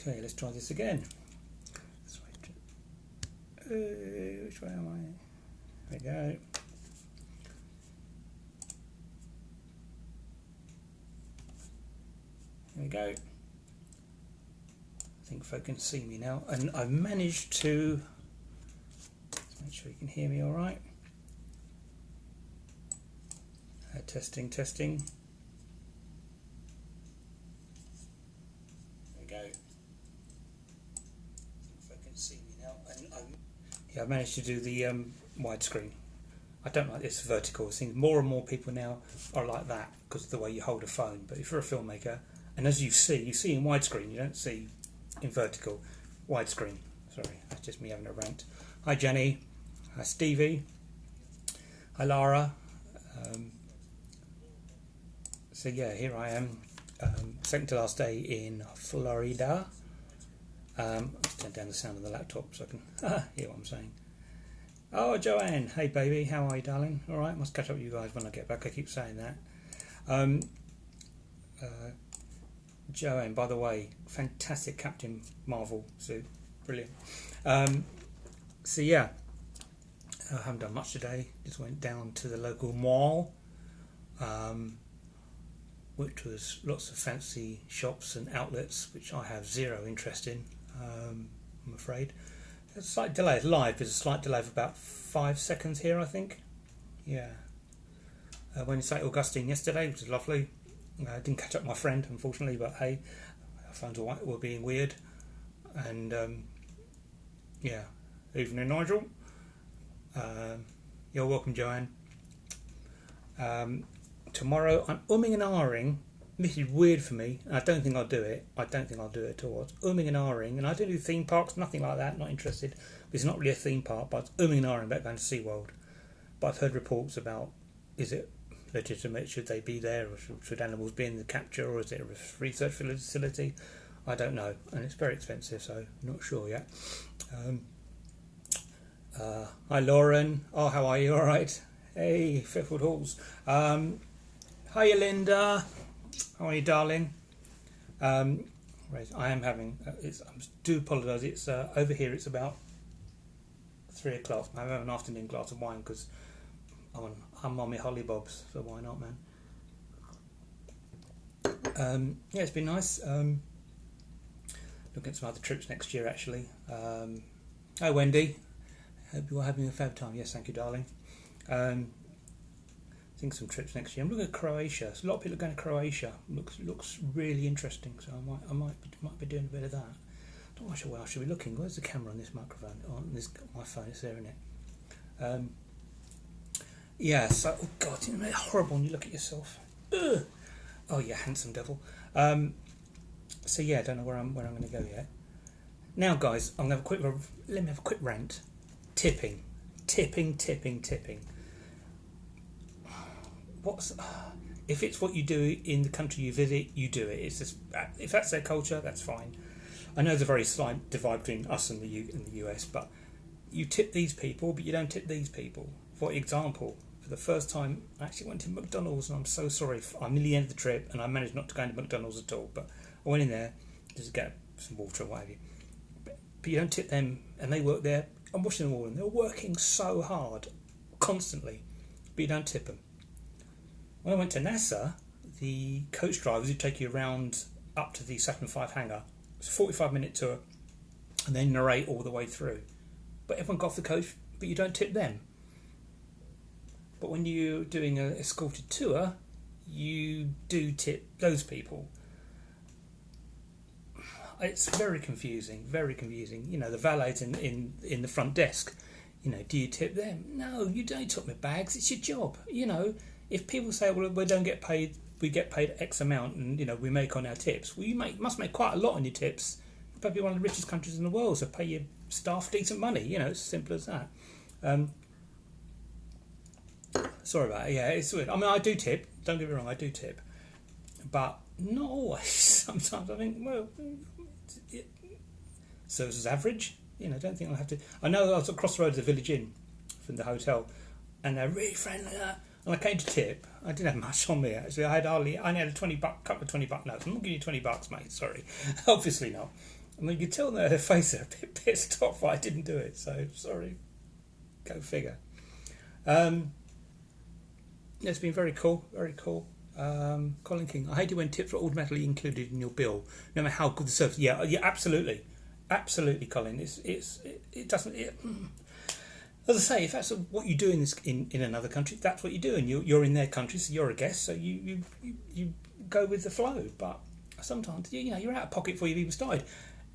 Okay, let's try this again. Which way am I? There we go. There we go. I think folk can see me now, and I've managed to. Let's make sure you can hear me all right. Testing. There we go. I think folk can see me now, and I've managed to do the widescreen. I don't like this vertical. I think more and more people now are like that because of the way you hold a phone. But if you're a filmmaker, and as you see in widescreen, you don't see in vertical. Widescreen. Sorry, that's just me having a rant. Hi Jenny. Hi Stevie. Hi Lara. So yeah, here I am. Second to last day in Florida. Let's turn down the sound of the laptop so I can hear what I'm saying. Oh, Joanne. Hey, baby. How are you, darling? All right. Must catch up with you guys when I get back. I keep saying that. Joanne, by the way, fantastic Captain Marvel suit. Brilliant. So, yeah. I haven't done much today. Just went down to the local mall, which was lots of fancy shops and outlets, which I have zero interest in, I'm afraid. A slight delay. Live. There's a slight delay of about 5 seconds here, I think. Yeah. Went to St Augustine yesterday, which was lovely. I didn't catch up with my friend, unfortunately, but hey, our phones were being weird. And yeah, evening, Nigel. You're welcome, Joanne. Tomorrow, I'm umming and ahhing. This is weird for me, and I don't think I'll do it. I don't think I'll do it at all. It's umming and ahhing, and I don't do theme parks, nothing like that, not interested. It's not really a theme park, but it's umming and ahhing about going to SeaWorld. But I've heard reports about, is it legitimate, should they be there, or should animals be in the capture, or is it a research facility? I don't know, and it's very expensive, so I'm not sure yet. Hi Lauren, oh how are you, alright? Hey, Fairfield Halls. Hiya Linda. How are you, darling? Right, I am having. I do apologise. It's over here. It's about 3 o'clock. I'm having an afternoon glass of wine because I'm on my hollybobs. So why not, man? Yeah, it's been nice. Looking at some other trips next year, actually. Hi, Wendy. Hope you're having a fab time. Yes, thank you, darling. I think some trips next year. I'm looking at Croatia. So a lot of people are going to Croatia. Looks really interesting. So I might be doing a bit of that. Not quite sure where I should be looking. Where's the camera on this microphone? On my phone. It's there, isn't it? Yeah. So oh God, isn't it horrible when you look at yourself? Ugh. Oh, you handsome devil. So yeah, I don't know where I'm going to go yet. Now, guys, I'm going to let me have a quick rant. Tipping. If it's what you do in the country you visit, you do it. It's just, if that's their culture, that's fine. I know there's a very slight divide between us and the US, but you tip these people, but you don't tip these people. For example, for the first time, I actually went to McDonald's, and I'm so sorry. I'm nearly end of the trip, and I managed not to go into McDonald's at all. But I went in there just to get some water or what have you. But you don't tip them, and they work there. I'm watching them all, and they're working so hard, constantly, but you don't tip them. When I went to NASA, the coach drivers who take you around up to the Saturn V hangar, it's a 45-minute tour, and they narrate all the way through. But everyone got off the coach, but you don't tip them. But when you're doing an escorted tour, you do tip those people. It's very confusing. You know, the valet's in the front desk. You know, do you tip them? No, you don't tip my bags. It's your job. You know, if people say, well, we don't get paid, we get paid X amount, and you know we make on our tips. Well, you must make quite a lot on your tips. You're probably one of the richest countries in the world, so pay your staff decent money. You know, it's as simple as that. Sorry about it. Yeah, it's weird. I mean, I do tip. Don't get me wrong, I do tip, but not always. Sometimes I think, well, service is average. You know, don't think I'll have to. I know I was across the road to the Village Inn from the hotel, and they're really friendly. And I came to tip. I didn't have much on me actually. I only had a couple of $20 notes. I'm not giving you $20, mate. Sorry, obviously not. I mean, you can tell their face are a bit pissed off I didn't do it, so sorry. Go figure. It's been very cool, very cool. Colin King, I hate it when tips are automatically included in your bill, no matter how good the service. Yeah, absolutely, Colin. It doesn't. As I say, if that's what you do in another country, that's what you do, and you're in their country, so you're a guest, so you go with the flow. But sometimes you're out of pocket before you've even started.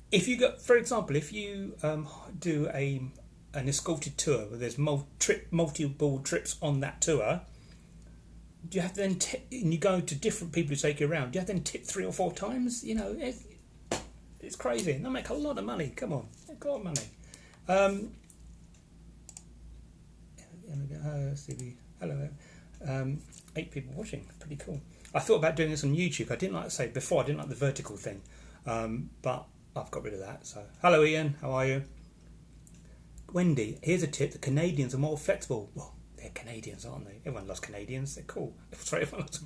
If you go, for example, if you do an escorted tour where there's multiple trips on that tour, do you have to then and you go to different people who take you around? Do you have to then tip 3 or 4 times? It's crazy. And they make a lot of money. Come on, make a lot of money. Hello. 8 people watching. Pretty cool. I thought about doing this on YouTube. I didn't like the vertical thing, but I've got rid of that. So, hello Ian, how are you? Wendy, here's a tip: the Canadians are more flexible. Well, they're Canadians, aren't they? Everyone loves Canadians. They're cool. Sorry about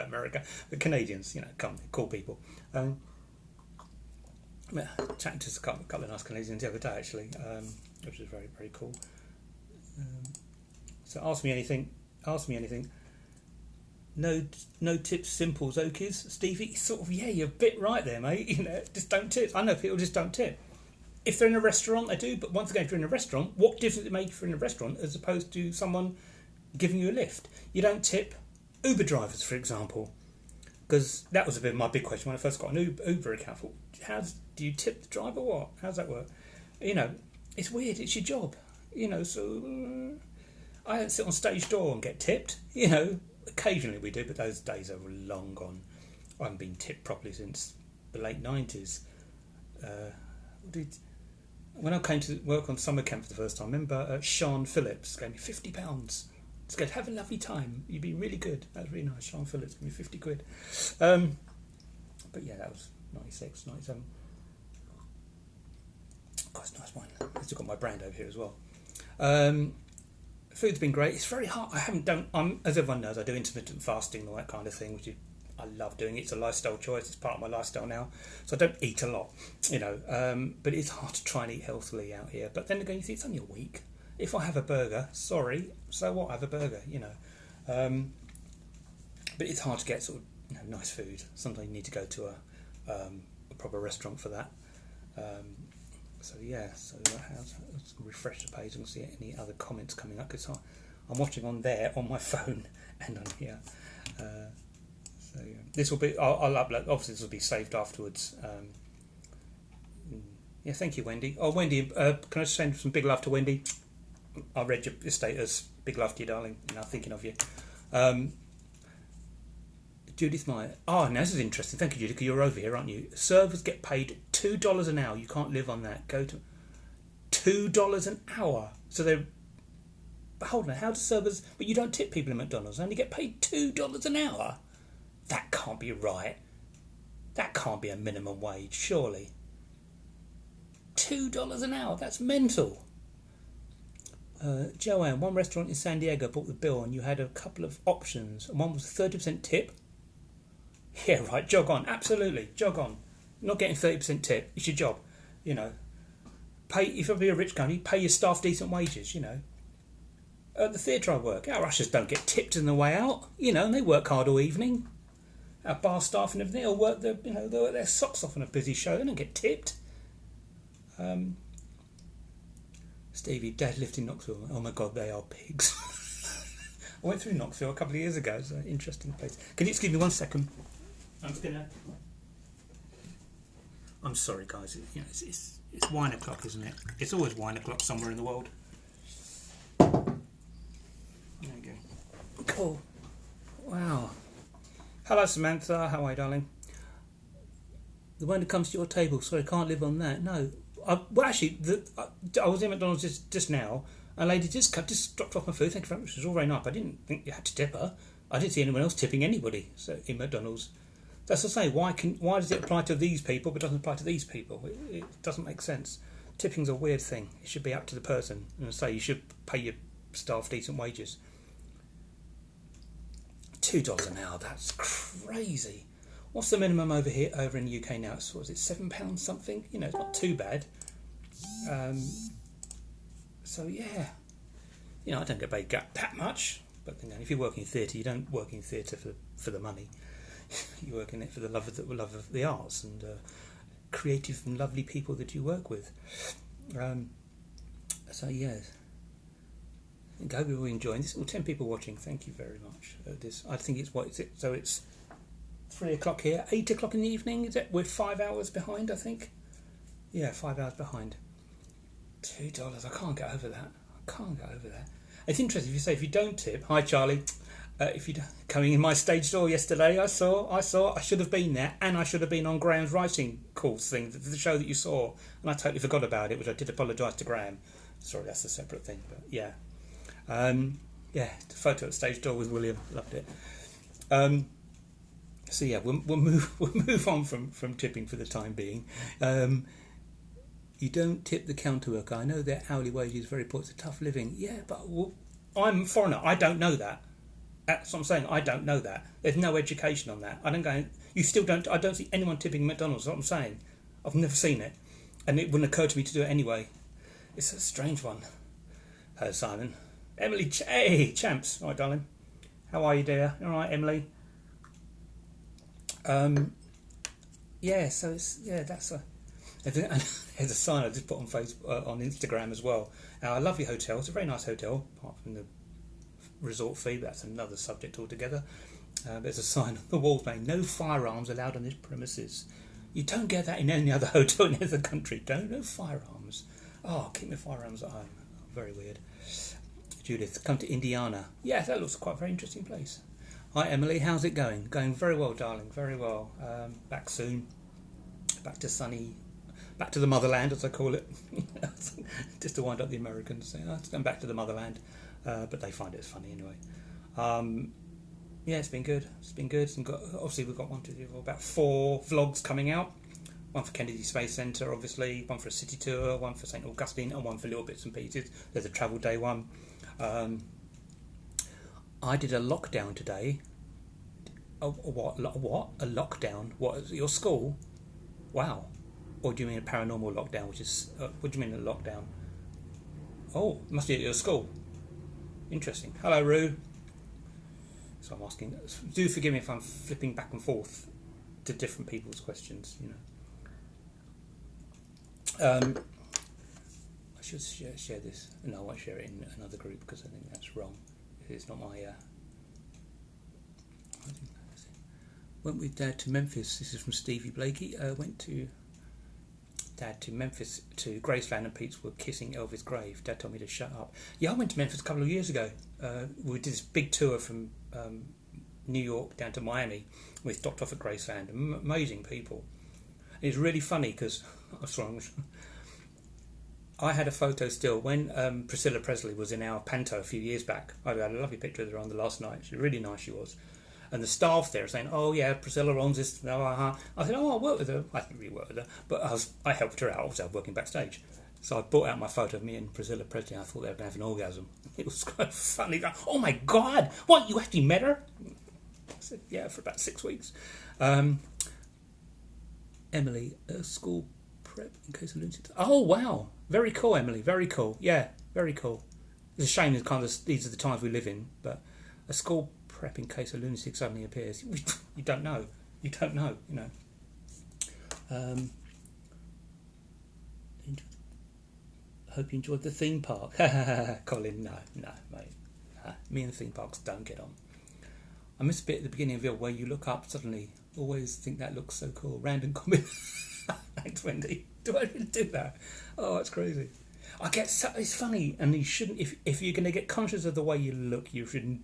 America. The Canadians, they're cool people. Chatting to a couple of nice Canadians the other day, actually, which was very, very cool. So ask me anything. No tips, simples, okies. Stevie, you're a bit right there, mate. Just don't tip. I know people just don't tip. If they're in a restaurant, they do. But once again, if you're in a restaurant, what difference does it make if you're in a restaurant as opposed to someone giving you a lift? You don't tip Uber drivers, for example, because that was my big question when I first got an Uber account. Do you tip the driver? What? How does that work? It's weird. It's your job. So I don't sit on stage door and get tipped. Occasionally we do, but those days are long gone. I haven't been tipped properly since the late 90s. When I came to work on summer camp for the first time, I remember Sean Phillips gave me £50. It's good. Have a lovely time. You've been really good. That was really nice. Sean Phillips gave me 50 quid. But yeah, that was 96, 97. God, it's nice wine. I've still got my brand over here as well. Food's been great. It's very hard. I haven't done. As everyone knows, I do intermittent fasting and all that kind of thing, which I love doing. It's a lifestyle choice. It's part of my lifestyle now. So I don't eat a lot, But it's hard to try and eat healthily out here. But then again, you see, it's only a week. If I have a burger, sorry, so what? I have a burger, But it's hard to get sort of nice food. Sometimes you need to go to a proper restaurant for that. So let's refresh the page and see any other comments coming up, because I'm watching on there on my phone and on here. This will be. I'll upload. Obviously, this will be saved afterwards. Thank you, Wendy. Oh, Wendy, can I send some big love to Wendy? I read your status. Big love to you, darling. Thinking of you. Judith Meyer. Oh, now this is interesting. Thank you, Judith, because you're over here, aren't you? Servers get paid $2 an hour. You can't live on that. Go to $2 an hour. So they're... But hold on, how do servers... But you don't tip people in McDonald's. They only get paid $2 an hour? That can't be right. That can't be a minimum wage, surely. $2 an hour? That's mental. Joanne, one restaurant in San Diego bought the bill and you had a couple of options. And one was a 30% tip. Yeah, right, jog on. Absolutely, jog on. Not getting 30% tip. It's your job, Pay, if you're a rich company, pay your staff decent wages, At the theatre I work, our ushers don't get tipped on the way out, and they work hard all evening. Our bar staff and everything, they'll work their socks off on a busy show. They don't get tipped. Stevie, deadlift in Knoxville. Oh my God, they are pigs. I went through Knoxville a couple of years ago. It's an interesting place. Can you excuse me 1 second? I'm sorry, guys. It's wine o'clock, isn't it? It's always wine o'clock somewhere in the world. There you go. Cool. Wow. Hello, Samantha. How are you, darling? The one that comes to your table. Sorry, I can't live on that. No. I was in McDonald's just now. A lady just dropped off my food. Thank you very much. It was all very nice. I didn't think you had to tip her. I didn't see anyone else tipping anybody. So in McDonald's, that's to say, why does it apply to these people but doesn't apply to these people? It doesn't make sense. Tipping's a weird thing. It should be up to the person. And say you should pay your staff decent wages. $2 an hour. That's crazy. What's the minimum over here, over in the UK now? It's, what is it, £7 something? You know, it's not too bad. So yeah, you know, I don't get paid that much. But you know, if you're working in theatre, you don't work in theatre for the money. You work in it for the love of the arts and creative and lovely people that you work with. So yeah, I hope you're all enjoying this. Well, 10 people watching. Thank you very much. This, I think it's what is it? So it's 3 o'clock here, 8 o'clock in the evening. Is it? We're 5 hours behind, I think. Yeah, 5 hours behind. $2. I can't get over that. I can't get over that. It's interesting if you say if you don't tip. Hi, Charlie. If you coming in my stage door yesterday, I saw. I should have been there, and I should have been on Graham's writing course thing, the show that you saw, and I totally forgot about it, which I did apologise to Graham. Sorry, that's a separate thing, but yeah, yeah. The photo at stage door with William, loved it. So yeah, we'll move on from tipping for the time being. You don't tip the counter worker. I know their hourly wage is very poor. It's a tough living. Yeah, but I'm a foreigner. I don't know that. That's what I'm saying. I don't know that. There's no education on that. I don't go. You still don't. I don't see anyone tipping McDonald's. That's what I'm saying. I've never seen it, and it wouldn't occur to me to do it anyway. It's a strange one. Hello, Simon. Emily. Hey, champs. All right, darling. How are you, dear? All right, Emily. Yeah. So it's that's a. There's a sign I just put on Facebook, on Instagram as well. Our lovely hotel. It's a very nice hotel, apart from the resort fee, but that's another subject altogether. There's a sign on the wall saying no firearms allowed on this premises. You don't get that in any other hotel in any other country. No firearms. Oh, keep my firearms at home. Very weird. Judith, come to Indiana. Yeah, that looks quite a very interesting place. Hi Emily, how's it going? Going very well, darling, very well. Back soon. Back to sunny, back to the motherland, as I call it. Just to wind up the Americans, say, it's going back to the motherland. But they find it funny anyway. Yeah, it's been good. It's been good. Obviously, we've got about 4 vlogs coming out. One for Kennedy Space Centre, obviously. One for a city tour. One for St Augustine, and one for little bits and pieces. There's a travel day one. I did a lockdown today. What? A lockdown? What? At your school? Wow. Or do you mean a paranormal lockdown? Which is what do you mean a lockdown? Oh, must be at your school. Interesting. Hello, Roo. So I'm asking. Do forgive me if I'm flipping back and forth to different people's questions. You know. I should share this. No, I won't share it in another group because I think that's wrong. It's not my. Went with Dad to Memphis. This is from Stevie Blakey. Went to Dad to Memphis to Graceland, and Pete's were kissing Elvis' grave. Dad told me to shut up. Yeah, I went to Memphis a couple of years ago. We did this big tour from New York down to Miami. We stopped off at Graceland. Amazing people. And it's really funny because I had a photo still when Priscilla Presley was in our panto a few years back. I had a lovely picture of her on the last night. She was really nice, she was. And the staff there saying, "Oh yeah, Priscilla owns this." I said, "Oh, I work with her." I didn't really work with her, but I helped her out. Obviously, I was working backstage, so I brought out my photo of me and Priscilla Presley. I thought they were going to have an orgasm. It was quite funny. Like, oh my God, what? You actually met her? I said, "Yeah, for about 6 weeks." Emily, school prep in case of lunatics. Oh wow, very cool, Emily. Very cool. Yeah, very cool. It's a shame that kind of these are the times we live in, but a school prep in case a lunatic suddenly appears. You don't know. You don't know, you know. Hope you enjoyed the theme park. Colin, no, mate. Me and the theme parks don't get on. I missed a bit at the beginning of it where you look up suddenly. Always think that looks so cool. Random comment. Thanks, Wendy. Do I really do that? Oh, it's crazy. It's funny, and you shouldn't. If you're going to get conscious of the way you look,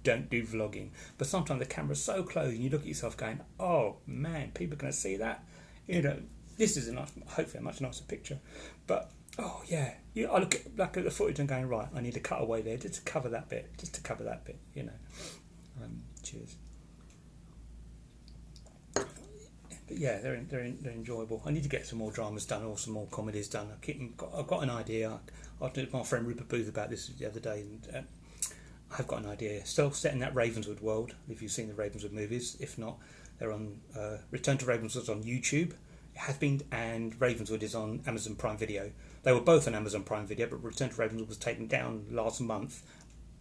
don't do vlogging. But sometimes the camera's so close, and you look at yourself going, "Oh man, people are going to see that." You know, this is hopefully a much nicer picture. But oh yeah, I look at the footage and going, right, I need to cut away there just to cover that bit, You know. Cheers. But yeah, they're enjoyable. I need to get some more dramas done or some more comedies done. I've got an idea. I talked to my friend Rupert Booth about this the other day, and I've got an idea. Still set in that Ravenswood world. If you've seen the Ravenswood movies, if not, They're on Return to Ravenswood's on YouTube. It has been, and Ravenswood is on Amazon Prime Video. They were both on Amazon Prime Video, but Return to Ravenswood was taken down last month.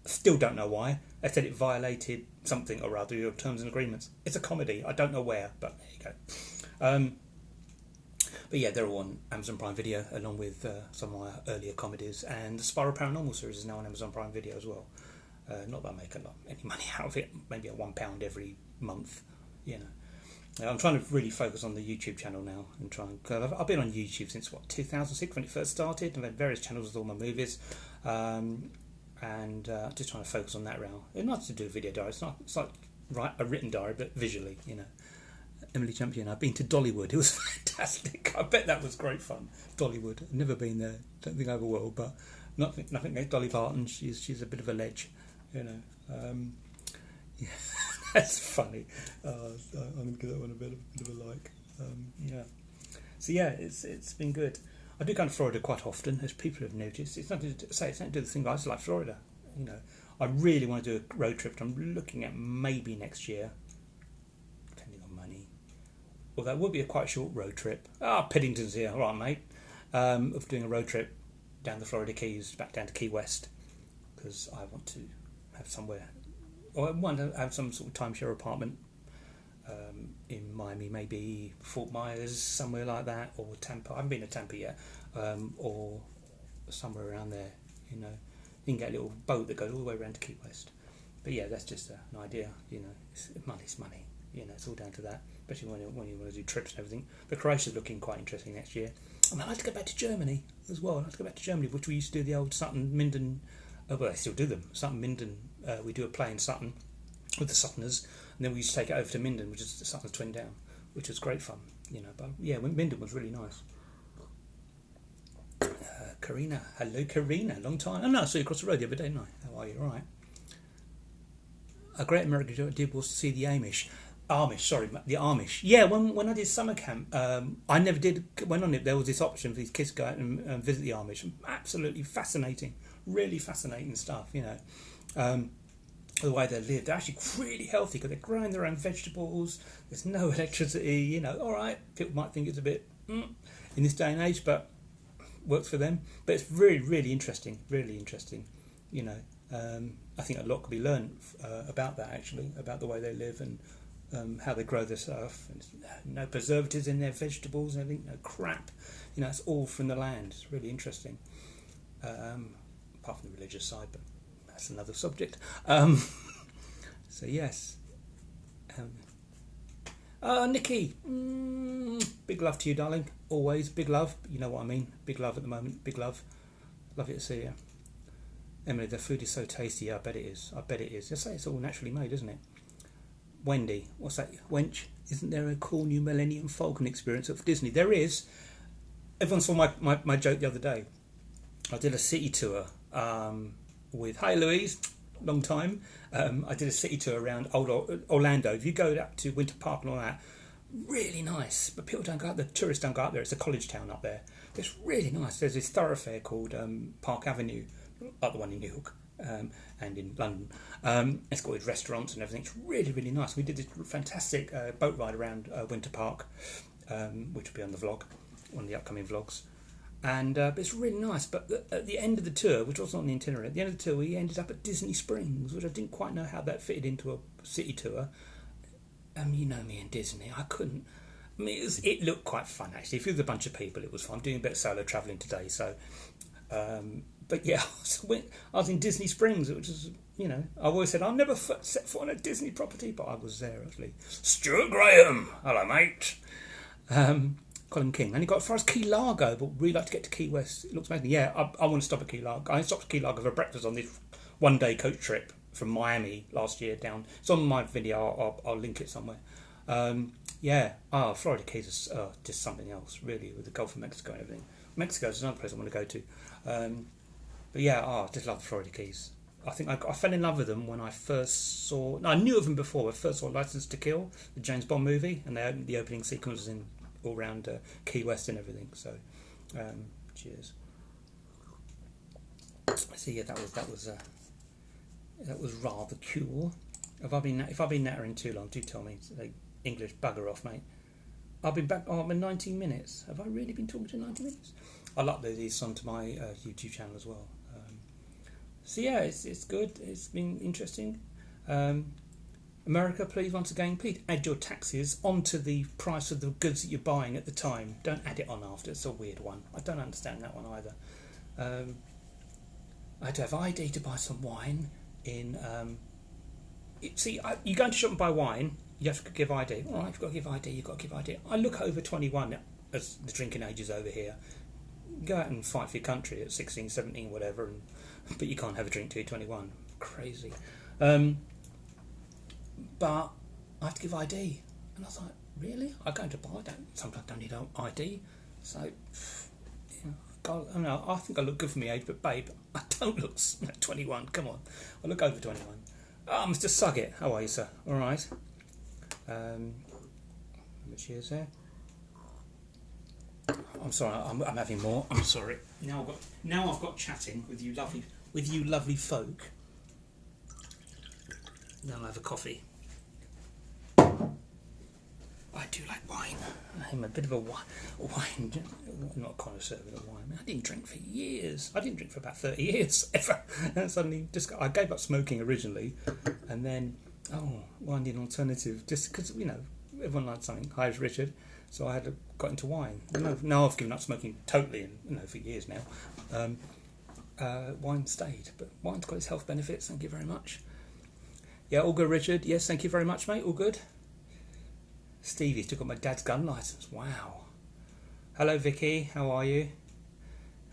Still don't know why. They said it violated something or other, your terms and agreements. It's a comedy. I don't know where, but there you go. But yeah, they're all on Amazon Prime Video, along with some of my earlier comedies. And the Spiral Paranormal series is now on Amazon Prime Video as well. Not that I make any money out of it. Maybe a £1 every month, you know. I'm trying to really focus on the YouTube channel now and try and. Cause I've been on YouTube since 2006 when it first started. I've had various channels with all my movies, and just trying to focus on that now. It's nice to do a video diary. It's like a written diary, but visually, you know. Emily Champion. I've been to Dollywood. It was fantastic. I bet that was great fun. Dollywood. I've never been there. Don't think I ever will. But nothing against Dolly Parton. She's a bit of a ledge, you know. Yeah. That's funny. I'm going to give that one a bit of a like. Yeah. So yeah, it's been good. I do go to Florida quite often, as people have noticed. It's nothing to say. It's nothing to do with the thing. I just like Florida. You know, I really want to do a road trip. I'm looking at maybe next year, depending on money. Although it would be a quite short road trip. Piddington's here, all right, mate. Of doing a road trip down the Florida Keys, back down to Key West, because I want to have somewhere. Or I want to have some sort of timeshare apartment in Miami, maybe Fort Myers, somewhere like that, or Tampa. I haven't been to Tampa yet, or somewhere around there. You know, you can get a little boat that goes all the way around to Key West. But yeah, that's just an idea. You know, money's money. You know, it's all down to that. Especially when you want to do trips and everything. But Croatia's looking quite interesting next year. I'd like to go back to Germany as well. I'd like to go back to Germany, which we used to do the old Sutton Minden. Well, they still do them. Sutton Minden. We do a play in Sutton with the Suttoners, and then we used to take it over to Minden, which is the Suttoners twin down, which was great fun. You know, but yeah, Minden was really nice. Karina, hello, Karina. Long time. Oh no, I saw you across the road the other day, didn't I? How are you? All right. A great American joke I did was to see the Amish. The Amish. Yeah, when I did summer camp, I never went on it. There was this option for these kids to go out and visit the Amish. Absolutely fascinating, really fascinating stuff. You know, the way they live. They're actually really healthy because they're growing their own vegetables. There's no electricity. You know, all right. People might think it's a bit in this day and age, but works for them. But it's really, really interesting. Really interesting. You know, I think a lot could be learned about that actually, about the way they live and. How they grow their stuff, and no preservatives in their vegetables and everything, no crap. You know, it's all from the land. It's really interesting. Apart from the religious side, but that's another subject. So yes. Nikki, big love to you, darling. Always big love. You know what I mean. Big love at the moment. Big love. Love you to see you. Emily, the food is so tasty. I bet it is. I bet it is. Just say it's all naturally made, isn't it? Wendy, what's that? Wench, isn't there a cool new Millennium Falcon experience at Disney? There is. Everyone saw my joke the other day. I did a city tour with, hi Louise, long time. I did a city tour around Orlando. If you go up to Winter Park and all that, really nice. But people don't go up there, tourists don't go up there. It's a college town up there. It's really nice. There's this thoroughfare called Park Avenue, like the one in New York. And in London. It's got its restaurants and everything. It's really, really nice. We did this fantastic boat ride around Winter Park, which will be on the vlog, one of the upcoming vlogs. And but it's really nice. But at the end of the tour, which wasn't on the itinerary, at the end of the tour, we ended up at Disney Springs, which I didn't quite know how that fitted into a city tour. You know me and Disney. I couldn't. I mean, it looked quite fun, actually. If you were a bunch of people, it was fun. I'm doing a bit of solo travelling today, so... but yeah, I was in Disney Springs, which is, you know, I've always said I've never set foot on a Disney property, but I was there actually. Stuart Graham, hello mate. Colin King, only got as far as Key Largo, but really like to get to Key West. It looks amazing. Yeah, I want to stop at Key Largo. I stopped at Key Largo for breakfast on this one-day coach trip from Miami last year down. It's on my video. I'll link it somewhere. Yeah. Florida Keys is just something else, really, with the Gulf of Mexico and everything. Mexico is another place I want to go to. But yeah, I just love the Florida Keys. I think I fell in love with them when I first saw... No, I knew of them before. I first saw License to Kill, the James Bond movie, and the opening sequence was in all around Key West and everything. So, cheers. So yeah, that was rather cool. If I've been nattering too long, do tell me. So English, bugger off, mate. I've been back. Oh, I'm in 19 minutes. Have I really been talking to 90 minutes? I'll upload these onto my YouTube channel as well. So yeah, it's good. It's been interesting. America, please, once again, please add your taxes onto the price of the goods that you're buying at the time. Don't add it on after. It's a weird one. I don't understand that one either. I had to have ID to buy some wine in. You go into shop and buy wine. You have to give ID. All right, you've got to give ID. You've got to give ID. I look over 21 as the drinking age is over here. Go out and fight for your country at 16, 17, whatever, but you can't have a drink till you're 21. Crazy. But I have to give ID. And I was like, really? I go into a bar, sometimes don't need ID. So, I think I look good for my age, but babe, I don't look 21. Come on. I look over 21. Oh, Mr. Suggett. How are you, sir? All right. Cheers there. I'm sorry, I'm having more. I'm sorry. Now I've got chatting with you lovely folk. Now I'll have a coffee. I do like wine. I'm a bit of a wine. Not a connoisseur of wine. I didn't drink for years. I didn't drink for about 30 years ever. And suddenly, I gave up smoking originally, and then wine an alternative. Just because everyone liked something. Hi, it's Richard. So I got into wine. Now I've given up smoking totally, and for years now. Wine stayed, but wine's got its health benefits. Thank you very much. Yeah, all good, Richard. Yes, thank you very much, mate. All good. Stevie took up my dad's gun licence. Wow. Hello, Vicky. How are you?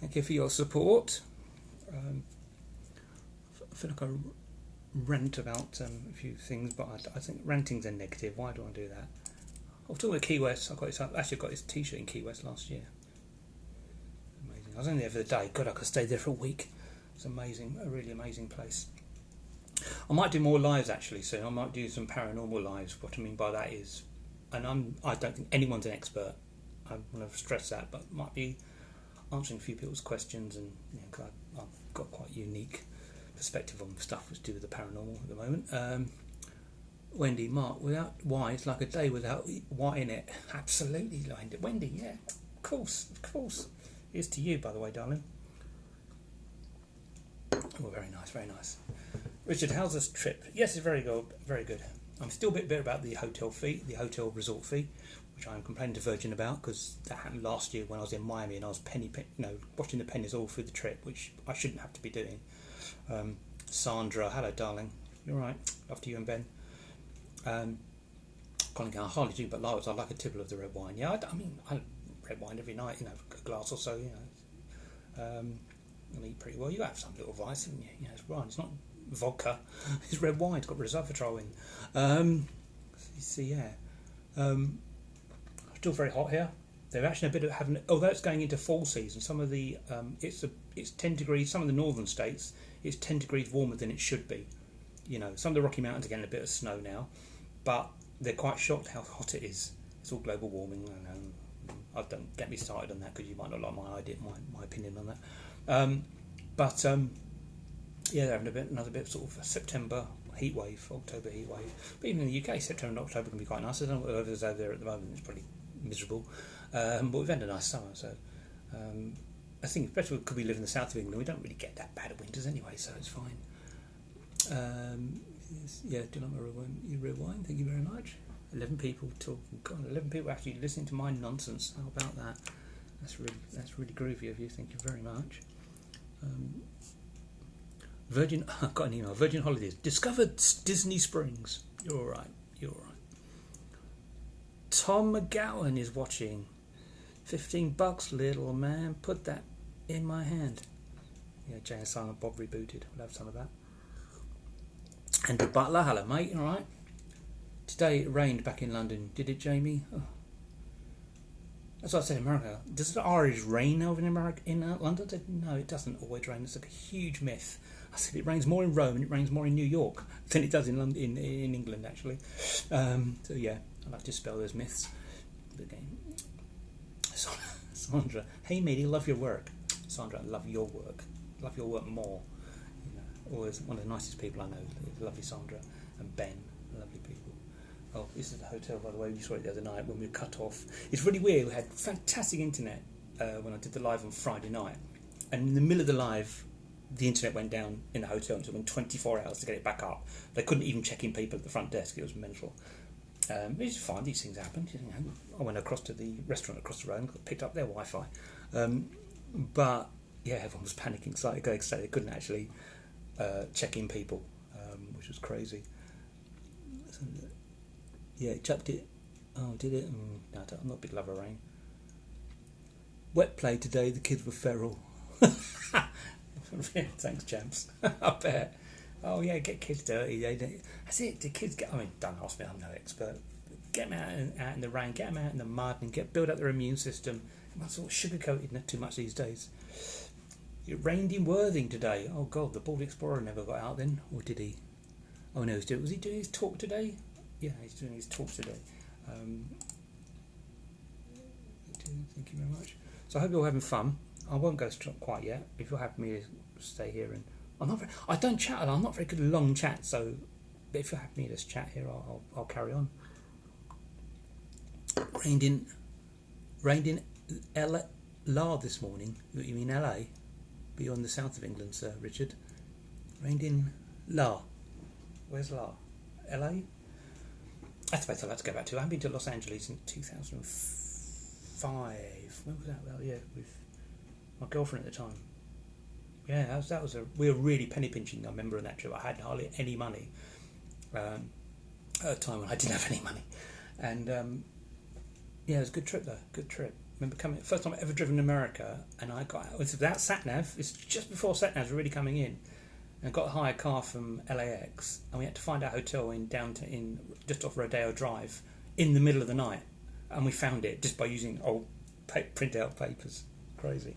Thank you for your support. I feel like I rant about a few things, but I think ranting's a negative. Why do I do that? I was talking about Key West. I got his T-shirt in Key West last year. Amazing. I was only there for the day. God, I could stay there for a week. It's amazing. A really amazing place. I might do more lives actually soon. I might do some paranormal lives. What I mean by that is, and I don't think anyone's an expert. I want to stress that, but might be answering a few people's questions, and cause I've got quite a unique perspective on stuff which to do with the paranormal at the moment. Wendy, Mark, without wine, it's like a day without wine in it. Absolutely, Wendy, yeah, of course. Here's to you, by the way, darling. Oh, very nice, very nice. Richard, how's this trip? Yes, it's very good. I'm still a bit bitter about the hotel hotel resort fee, which I'm complaining to Virgin about because that happened last year when I was in Miami and I was watching the pennies all through the trip, which I shouldn't have to be doing. Sandra, hello, darling. You're right. After you and Ben. I hardly do but loads. I like a tipple of the red wine. Yeah, I red wine every night. A glass or so. I eat pretty well. You have some little vice, haven't you? It's wine. It's not vodka. It's red wine. It's got resveratrol in. Still very hot here. They're actually a bit of having. Although it's going into fall season, some of the it's 10 degrees. Some of the northern states, it's 10 degrees warmer than it should be. Some of the Rocky Mountains are getting a bit of snow now, but they're quite shocked how hot it is. It's all global warming. Don't get me started on that because you might not like my opinion on that. They're having another bit sort of a September heat wave, October heat wave. But even in the UK, September and October can be quite nice. I don't know what the weather's over there at the moment. It's pretty miserable, but we've had a nice summer. So I think, especially because we live in the south of England, we don't really get that bad of winters anyway, so it's fine. Do you like my red wine? Thank you very much. 11 people talking. God, 11 people actually listening to my nonsense. How about that? That's really groovy of you. Thank you very much. I've got an email. Virgin Holidays discovered Disney Springs. You're all right. Tom McGowan is watching. $15, little man. Put that in my hand. Yeah, Jay and Silent Bob rebooted. We'll have some of that. Andrew Butler, hello mate, alright. Today it rained back in London. Did it, Jamie? Oh. That's what I said in America. Does it always rain over in America, in London? No, it doesn't always rain. It's like a huge myth. I said it rains more in Rome and it rains more in New York than it does in London, in England actually. So yeah, I like to dispel those myths. Again, Sandra, hey matey, love your work. Sandra, love your work. Love your work more. Always one of the nicest people I know. Lovely Sandra and Ben, lovely people. Oh, this is the hotel, by the way. We saw it the other night when we were cut off. It's really weird. We had fantastic internet when I did the live on Friday night. And in the middle of the live, the internet went down in the hotel and it took them 24 hours to get it back up. They couldn't even check in people at the front desk. It was mental. It's fine. These things happen. You know, I went across to the restaurant across the road and got picked up their Wi-Fi. But, yeah, everyone was panicking slightly. They couldn't actually check in people, which was crazy. Yeah, it chucked it. Oh, did it? No, I'm not a big lover of rain. Wet play today. The kids were feral. Thanks, champs. I bet. Oh yeah, get kids dirty. That's it. The kids get. I mean, don't ask me. I'm no expert. Get them out in the rain. Get them out in the mud and build up their immune system. That's sort of sugar-coated not too much these days. It rained in Worthing today. Oh God, the Baltic Explorer never got out then, or did he? Oh no, was he doing his talk today? Yeah, he's doing his talk today. Thank you very much. So I hope you're having fun. I won't go quite yet. If you're happy me to stay here, and I don't chat. I'm not very good at long chat. So, but if you're happy me to just chat here, I'll carry on. Rained in LA this morning. You mean LA? But you're in the south of England, Sir Richard. Rained in La. Where's La? LA? That's the place I'd like to go back to. I haven't been to Los Angeles in 2005. When was that? Well, yeah, with my girlfriend at the time. Yeah, we were really penny pinching. I remember on that trip. I had hardly any money at a time when I didn't have any money, and yeah, it was a good trip though. Good trip. Remember coming first time I ever driven in America, and I got it was without sat nav. It's just before sat navs were really coming in. And got a hire car from LAX, and we had to find our hotel in just off Rodeo Drive in the middle of the night, and we found it just by using old print-out papers. Crazy.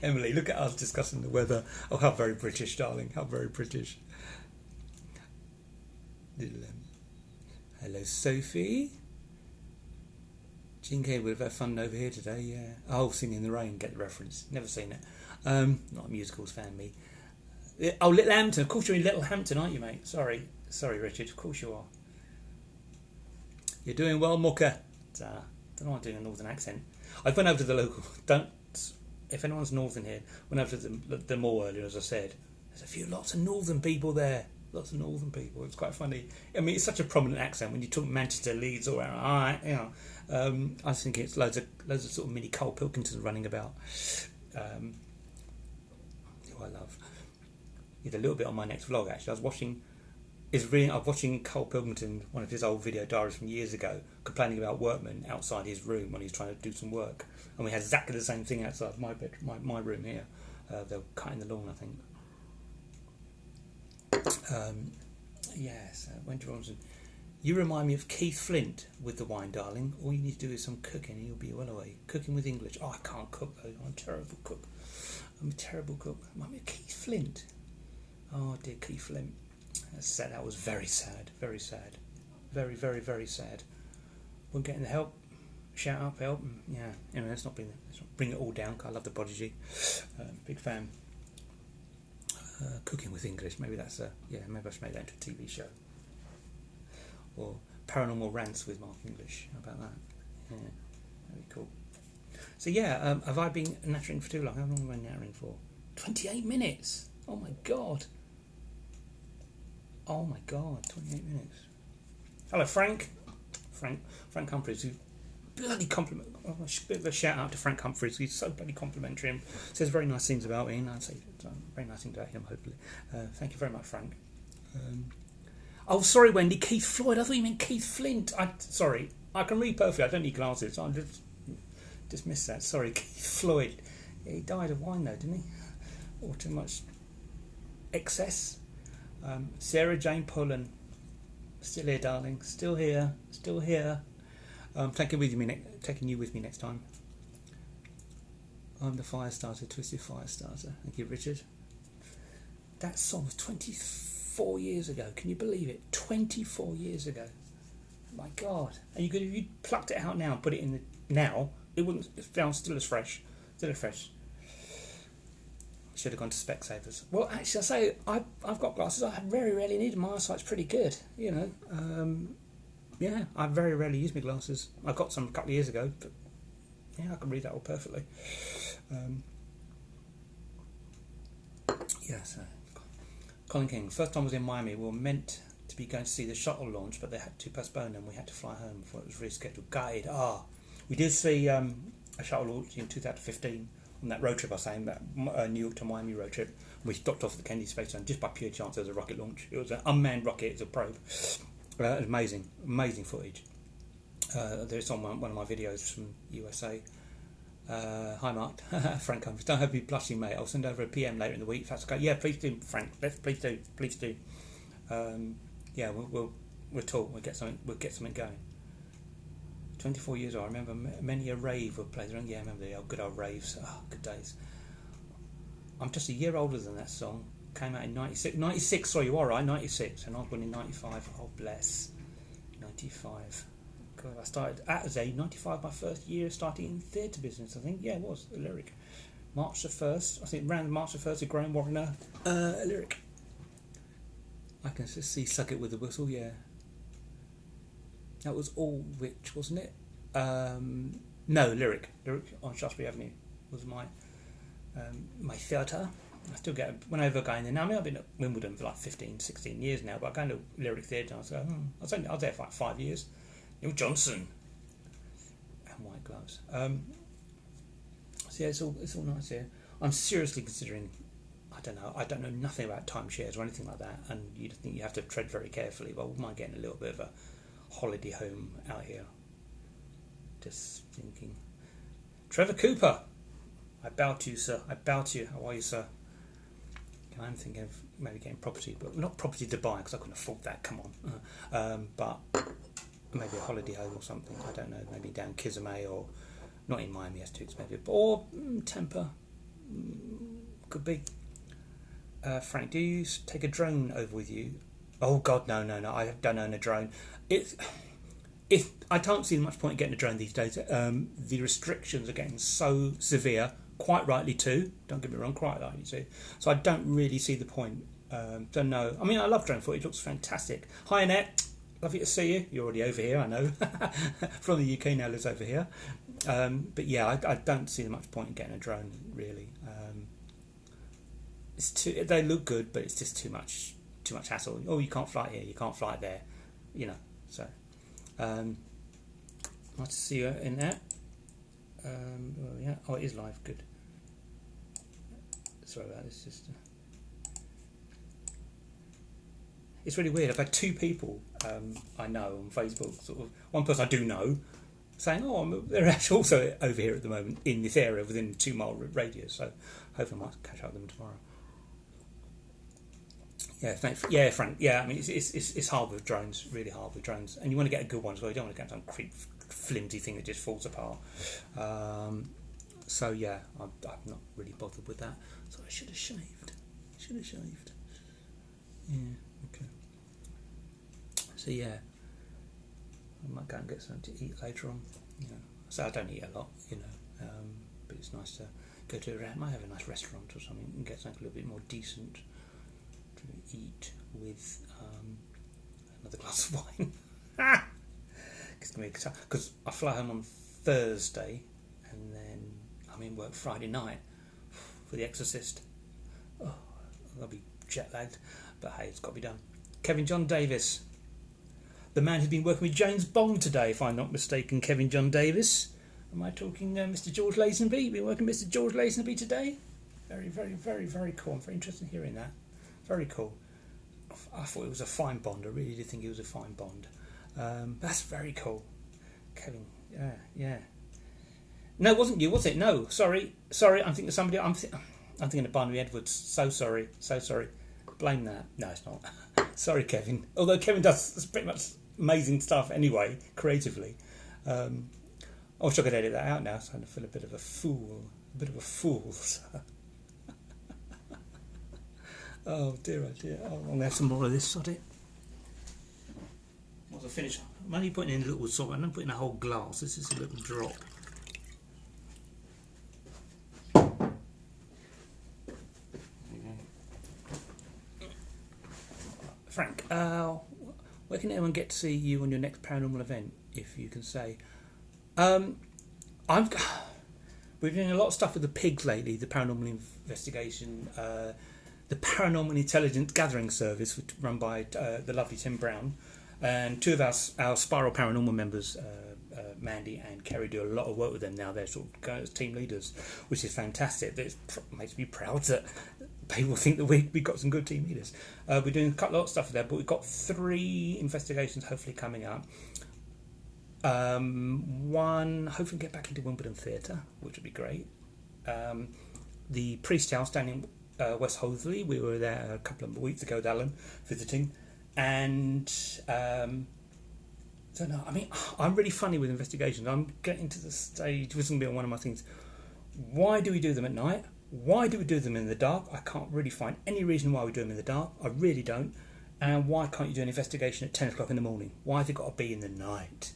Emily, look at us discussing the weather. Oh, how very British, darling. How very British. Hello, Sophie. Gene K would have had fun over here today, yeah. Oh, Singing in the Rain, get the reference. Never seen it. Not a musicals fan, me. Oh, Little Hampton. Of course you're in Little Hampton, aren't you, mate? Sorry, Richard. Of course you are. You're doing well, Mucker. Don't know why I'm doing a northern accent. I went over to the local. If anyone's northern here, went over to the mall earlier, as I said. There's lots of northern people there. Lots of northern people. It's quite funny. I mean, it's such a prominent accent when you talk Manchester, Leeds, or alright, you know. I think it's loads of sort of mini Cole Pilkingtons running about. Who I love. Did a little bit on my next vlog actually. I was watching Cole Pilkington, one of his old video diaries from years ago, complaining about workmen outside his room when he was trying to do some work, and we had exactly the same thing outside my room here. They were cutting the lawn, I think. Yes, Wendy Robinson. You remind me of Keith Flint with the wine, darling. All you need to do is some cooking and you'll be well away. Cooking with English. Oh, I can't cook though. I'm a terrible cook. Remind me of Keith Flint. Oh dear, Keith Flint. That's sad. That was very sad. Very sad. Very, very, very sad. We're getting the help. Shout out, help. Yeah. Anyway, let's not bring it all down. I love the Prodigy. Big fan. Cooking with English. Maybe that's maybe I should make that into a TV show. Or Paranormal Rants with Mark English. How about that? Yeah, that'd be cool. So yeah, have I been nattering for too long? How long have I been nattering for? 28 minutes. Oh my god. 28 minutes. Hello, Frank. Frank Humphries, who bloody compliment. Oh, a bit of a shout out to Frank Humphries. He's so bloody complimentary and says very nice things about me, and I'd say very nice things about him. Hopefully, thank you very much, Frank. Oh, sorry, Wendy. Keith Floyd. I thought you meant Keith Flint. Sorry. I can read perfectly. I don't need glasses. I just missed that. Sorry, Keith Floyd. Yeah, he died of wine, though, didn't he? Or too much excess. Sarah Jane Pullen. Still here, darling. Still here. Taking you with me next time. I'm the fire starter, Twisted Fire Starter. Thank you, Richard. That song was 24 years ago. Can you believe it? 24 years ago. My God. And if you plucked it out now and put it in now, it wouldn't. It sounds still as fresh. Should have gone to Specsavers. Well, actually, I say I've got glasses. I very rarely need them. My eyesight's pretty good, you know. Yeah, I very rarely use my glasses. I got some a couple of years ago, but yeah, I can read that all perfectly. Yeah, so Colin King. First time I was in Miami. We were meant to be going to see the shuttle launch, but they had to postpone and we had to fly home before it was rescheduled. Guide. We did see a shuttle launch in 2015 on that road trip I was saying, that New York to Miami road trip. We stopped off at the Kennedy Space Center just by pure chance. There was a rocket launch. It was an unmanned rocket. It was a probe. It was amazing footage. There's on one of my videos from USA. Hi Mark, Frank Cummings. Don't have me blushing, mate. I'll send over a PM later in the week if that's okay. Yeah, please do, Frank. Please do. Yeah, we'll talk. We'll get something going. 24 years old. I remember many a rave would play. Yeah, I remember the good old raves. Oh, good days. I'm just a year older than that song. Came out in 96. 96, sorry, you are right, 96. And I was born in 95. Oh, bless. 95. God, I started at age 95, my first year starting in theatre business, I think. Yeah, it was, a lyric. March the 1st. I think around March the 1st, a Graham Warner, a lyric. I can just see Suck It With the Whistle, yeah. That was all Rich, wasn't it? No, lyric on Shaftesbury Avenue was my theatre. I still get whenever I go in there now. I mean, I've been at Wimbledon for like 15, 16 years now, but I go to lyric theatre and I was there for like 5 years. Neil Johnson and White Gloves. So yeah, it's all nice here. I'm seriously considering. I don't know nothing about timeshares or anything like that, and you'd think you have to tread very carefully. But I wouldn't mind getting a little bit of a holiday home out here. Just thinking. Trevor Cooper, I bow to you, sir. I bow to you. How are you, sir? I'm thinking of maybe getting property, but not property to buy because I couldn't afford that. Come on, but maybe a holiday home or something. I don't know. Maybe down Kissimmee or not in Miami. That's too expensive. Or Tampa could be. Frank, do you take a drone over with you? Oh God, no. I don't own a drone. If I can't see much point in getting a drone these days. The restrictions are getting so severe. Quite rightly too. Don't get me wrong, quite rightly too. So I don't really see the point. So no. I mean, I love drone footage. It looks fantastic. Hi Annette, lovely to see you. You're already over here, I know. From the UK now, lives over here. But yeah, I don't see much point in getting a drone really. They look good, but it's just too much hassle. Oh, you can't fly here, you can't fly there, you know. So, nice to see you in that. Yeah. Oh, it is live. Good. Sorry about this. Just it's really weird. I've had two people I know on Facebook. Sort of one person I do know saying, "Oh, they're actually also over here at the moment in this area within a 2 mile radius." So, hopefully, I might catch up with them tomorrow. Yeah, thanks. Yeah, Frank. Yeah, I mean, it's hard with drones. Really hard with drones, and you want to get a good one as well. You don't want to get some creep flimsy thing that just falls apart. So yeah, I'm not really bothered with that. So I should have shaved. Yeah. Okay. So yeah, I might go and get something to eat later on. You know, so I don't eat a lot. You know, but it's nice to go to I might have a nice restaurant or something and get something a little bit more decent to eat with another glass of wine. Because I fly home on Thursday and then I'm in work Friday night for The Exorcist. Oh, I'll be jet lagged, but hey, it's got to be done. Kevin John Davis, the man who's been working with James Bond today, if I'm not mistaken. Kevin John Davis. Am I talking Mr. George Lazenby? Been working with Mr. George Lazenby today? Very, very, very, very cool. I'm very interested in hearing that. Very cool. I thought it was a fine Bond. I really did think it was a fine Bond. That's very cool. Kevin, yeah. No, it wasn't you, was it? No, sorry. I'm thinking of somebody. I'm thinking of Barnaby Edwards. So sorry. Blame that. No, it's not. Sorry, Kevin. Although Kevin does pretty much amazing stuff anyway, creatively. I wish I could edit that out now, so I feel a bit of a fool. So. Oh dear. Oh, I'm going to have some more of this, sod it. Once I finish, I'm only putting in a little salt. I'm not putting a whole glass. This is a little drop. where can anyone get to see you on your next paranormal event, if you can say? I'm. We're doing a lot of stuff with the pigs lately. The paranormal investigation, the Paranormal Intelligence Gathering Service, which run by the lovely Tim Brown, and two of our Spiral Paranormal members, Mandy and Kerry, do a lot of work with them now. They're sort of going as team leaders, which is fantastic. It makes me proud that people think that we've got some good team leaders. We're doing a lot of stuff with them, but we've got 3 investigations hopefully coming up. One, hopefully get back into Wimbledon Theatre, which would be great. The Priest House down in West Hoathly, we were there a couple of weeks ago with Alan visiting, and I don't know. I mean, I'm really funny with investigations. I'm getting to the stage. This is going to be on one of my things. Why do we do them at night? Why do we do them in the dark? I can't really find any reason why we do them in the dark. I really don't. And why can't you do an investigation at 10 o'clock in the morning? Why has it got to be in the night?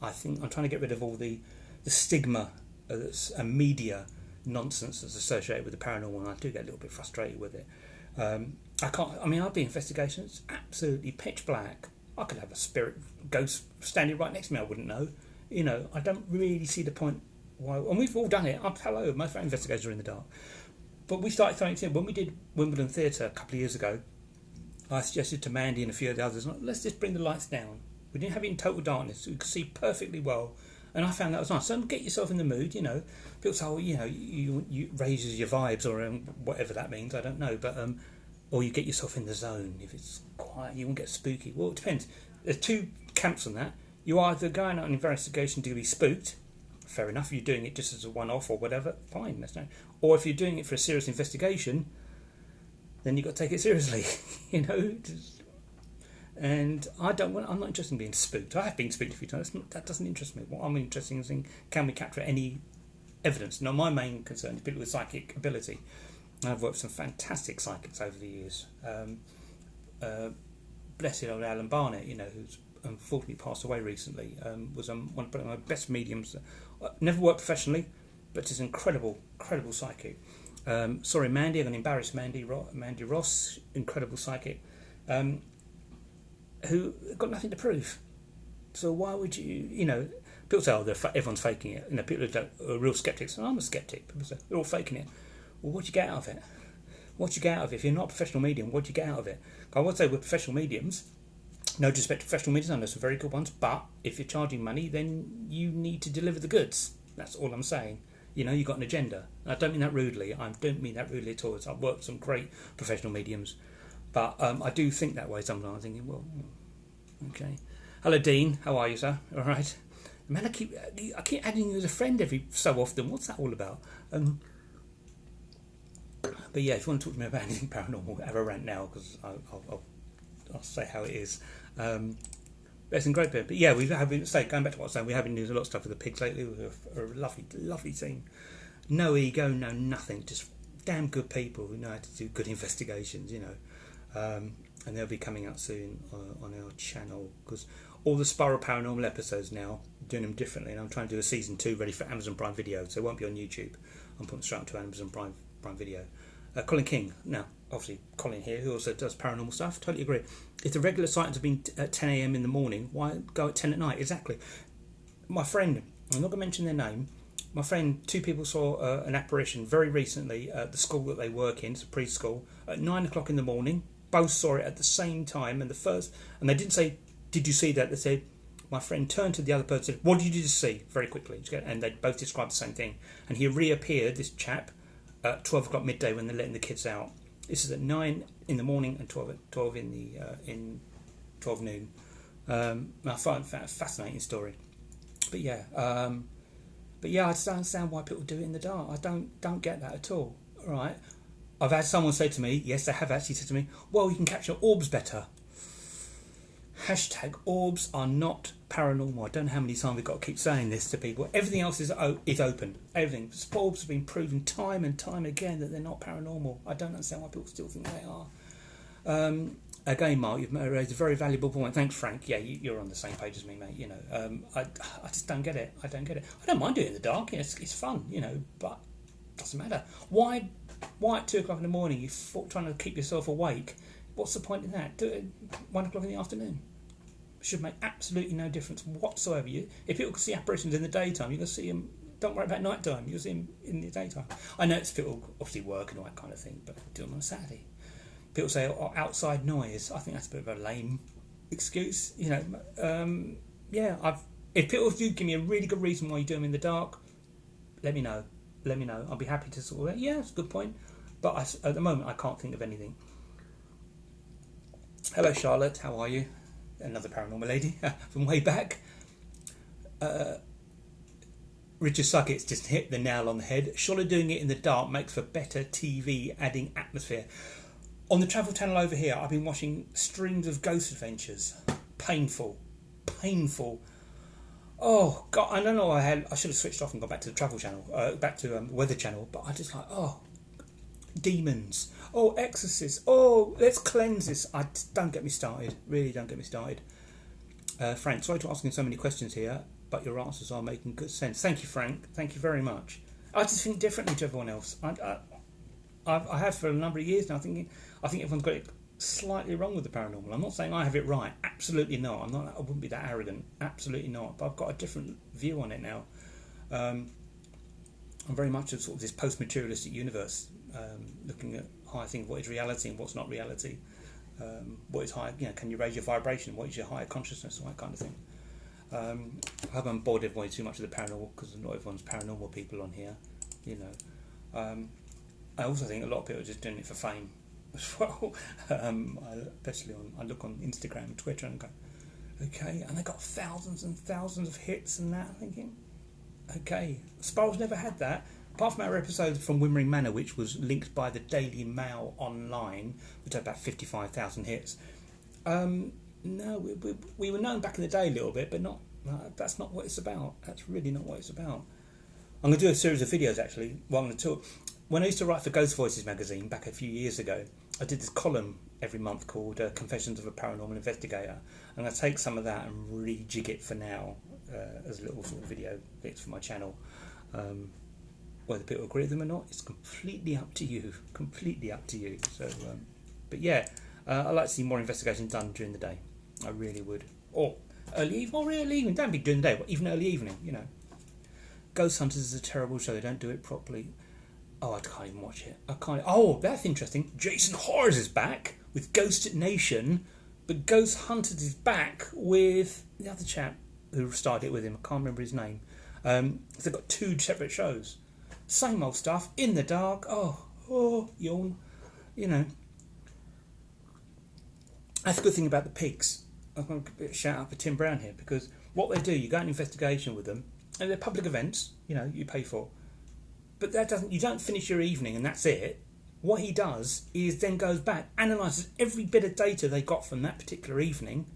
I think I'm trying to get rid of all the stigma and media nonsense that's associated with the paranormal, and I do get a little bit frustrated with it. I'd be investigations absolutely pitch black. I could have a spirit ghost standing right next to me. I wouldn't know. I don't really see the point why. And we've all done it. Hello, most of our investigations are in the dark. But we started throwing it in. When we did Wimbledon Theatre a couple of years ago, I suggested to Mandy and a few of the others, let's just bring the lights down. We didn't have it in total darkness, so we could see perfectly well. And I found that was nice. So get yourself in the mood, People say, you raises your vibes, or whatever that means, I don't know. But or you get yourself in the zone. If it's quiet, you won't get spooky. Well, it depends. There's 2 camps on that. You either going out on an investigation to be spooked, fair enough. If you're doing it just as a one-off or whatever, fine. That's no. Or if you're doing it for a serious investigation, then you've got to take it seriously, And I'm not interested in being spooked. I have been spooked a few times. That doesn't interest me. What I'm interested in is can we capture any evidence? Now, my main concern is people with psychic ability. I've worked with some fantastic psychics over the years. Blessed old Alan Barnett, who's unfortunately passed away recently, was one of my best mediums. Never worked professionally, but is an incredible psychic. Sorry, Mandy, I'm going to embarrass Mandy Ross, incredible psychic. Who got nothing to prove. So why would you, people say, everyone's faking it. People are real sceptics, and I'm a sceptic. People say, they're all faking it. Well, what do you get out of it? What do you get out of it? If you're not a professional medium, what do you get out of it? I would say with professional mediums, no disrespect to professional mediums, I know some very good ones, but if you're charging money, then you need to deliver the goods. That's all I'm saying. You've got an agenda. I don't mean that rudely. I don't mean that rudely at all. I've worked with some great professional mediums. But I do think that way sometimes. I'm thinking, well, okay. Hello, Dean. How are you, sir? All right. Man, I keep adding you as a friend every so often. What's that all about? But yeah, if you want to talk to me about anything paranormal, have a rant now, because I'll say how it is. But it's in great bit. But yeah, going back to what I was saying, we have been doing a lot of stuff with the pigs lately. We're a lovely, lovely team. No ego, no nothing. Just damn good people who know how to do good investigations, and they'll be coming out soon on our channel, because all the Spiral Paranormal episodes now, doing them differently, and I'm trying to do a season 2 ready for Amazon Prime Video, so it won't be on YouTube. I'm putting it straight onto Amazon Prime Video. Colin King, now obviously Colin here, who also does paranormal stuff, totally agree. If the regular sightings have been at 10 a.m. in the morning, why go at 10 at night? Exactly. My friend, I'm not going to mention their name, my friend, 2 people saw an apparition very recently at the school that they work in, it's a preschool, at 9 o'clock in the morning. Both saw it at the same time, and they didn't say, did you see that? They said, my friend turned to the other person and said, what did you just see? Very quickly. And they both described the same thing. And he reappeared, this chap, at 12 o'clock midday when they're letting the kids out. This is at 9 in the morning and 12 in 12 noon. I find that a fascinating story. But yeah, I just don't understand why people do it in the dark. I don't get that at all. All right. I've had someone say to me, yes, they have actually said to me, well, you can capture orbs better. Hashtag orbs are not paranormal. I don't know how many times we've got to keep saying this to people. Everything else is open. Everything. Orbs have been proven time and time again that they're not paranormal. I don't understand why people still think they are. Again, Mark, you've raised a very valuable point. Thanks, Frank. Yeah, you're on the same page as me, mate. I just don't get it. I don't mind doing it in the dark. It's fun, but it doesn't matter. Why at 2 o'clock in the morning you're trying to keep yourself awake, What's the point in that? Do it at 1 o'clock in the afternoon. It should make absolutely no difference whatsoever. If people can see apparitions in the daytime, you can see them. Don't worry about night time. You'll see them in the daytime. I know it's people obviously work and all that kind of thing, but do them on a Saturday. People say, "Oh, outside noise." I think that's a bit of a lame excuse. You know, if people do give me a really good reason why you do them in the dark, let me know. Let me know. I'll be happy to sort of. Yeah, that's a good point. But at the moment, I can't think of anything. Hello, Charlotte. How are you? Another paranormal lady from way back. Richard Suckett's just hit the nail on the head. Surely doing it in the dark makes for better TV, adding atmosphere. On the Travel Channel over here, I've been watching streams of ghost adventures. Painful. Oh God, I don't know. I should have switched off and gone back to the Travel Channel, back to Weather Channel. But I just like, demons. Oh, exorcists. Oh, let's cleanse this. Don't get me started. Really, don't get me started. Frank, sorry to asking so many questions here, but your answers are making good sense. Thank you, Frank. Thank you very much. I just think differently to everyone else. I have for a number of years now. I think everyone's got it slightly wrong with the paranormal. I'm not saying I have it right. Absolutely not. I wouldn't be that arrogant. Absolutely not. But I've got a different view on it now. I'm very much of sort of this post-materialistic universe, looking at higher things, what is reality and what's not reality. What is high? You know, can you raise your vibration? What is your higher consciousness? All that kind of thing. I haven't bored everybody too much with the paranormal because not everyone's paranormal people on here. You know. I also think a lot of people are just doing it for fame as well. Especially I look on Instagram and Twitter and go, okay, and they got thousands and thousands of hits and that. I'm thinking, okay, Spiral's never had that. Apart from our episode from Wimmering Manor, which was linked by the Daily Mail online, which had about 55,000 hits. No, we were known back in the day a little bit, but not. That's not what it's about. That's really not what it's about. I'm going to do a series of videos actually. Well, I'm going to talk. When I used to write for Ghost Voices magazine back a few years ago, I did this column every month called Confessions of a Paranormal Investigator. I'm going to take some of that and rejig it for now as little sort of video bits for my channel. Whether people agree with them or not, it's completely up to you. Completely up to you. So, but yeah, I'd like to see more investigation done during the day. I really would. Or early evening. Don't be during the day, but even early evening, you know. Ghost Hunters is a terrible show. They don't do it properly. Oh, I can't even watch it. I can't. Oh, that's interesting. Jason Horrors is back with Ghost Nation, but Ghost Hunters is back with the other chap who started it with him. I can't remember his name. They've got two separate shows. Same old stuff in the dark. Oh, yawn. You know. That's a good thing about the pigs. I'm going to shout out for Tim Brown here because what they do, you go on an investigation with them, and they're public events. You know, you pay for. But that doesn't. You don't finish your evening and that's it. What he does is then goes back, analyses every bit of data they got from that particular evening,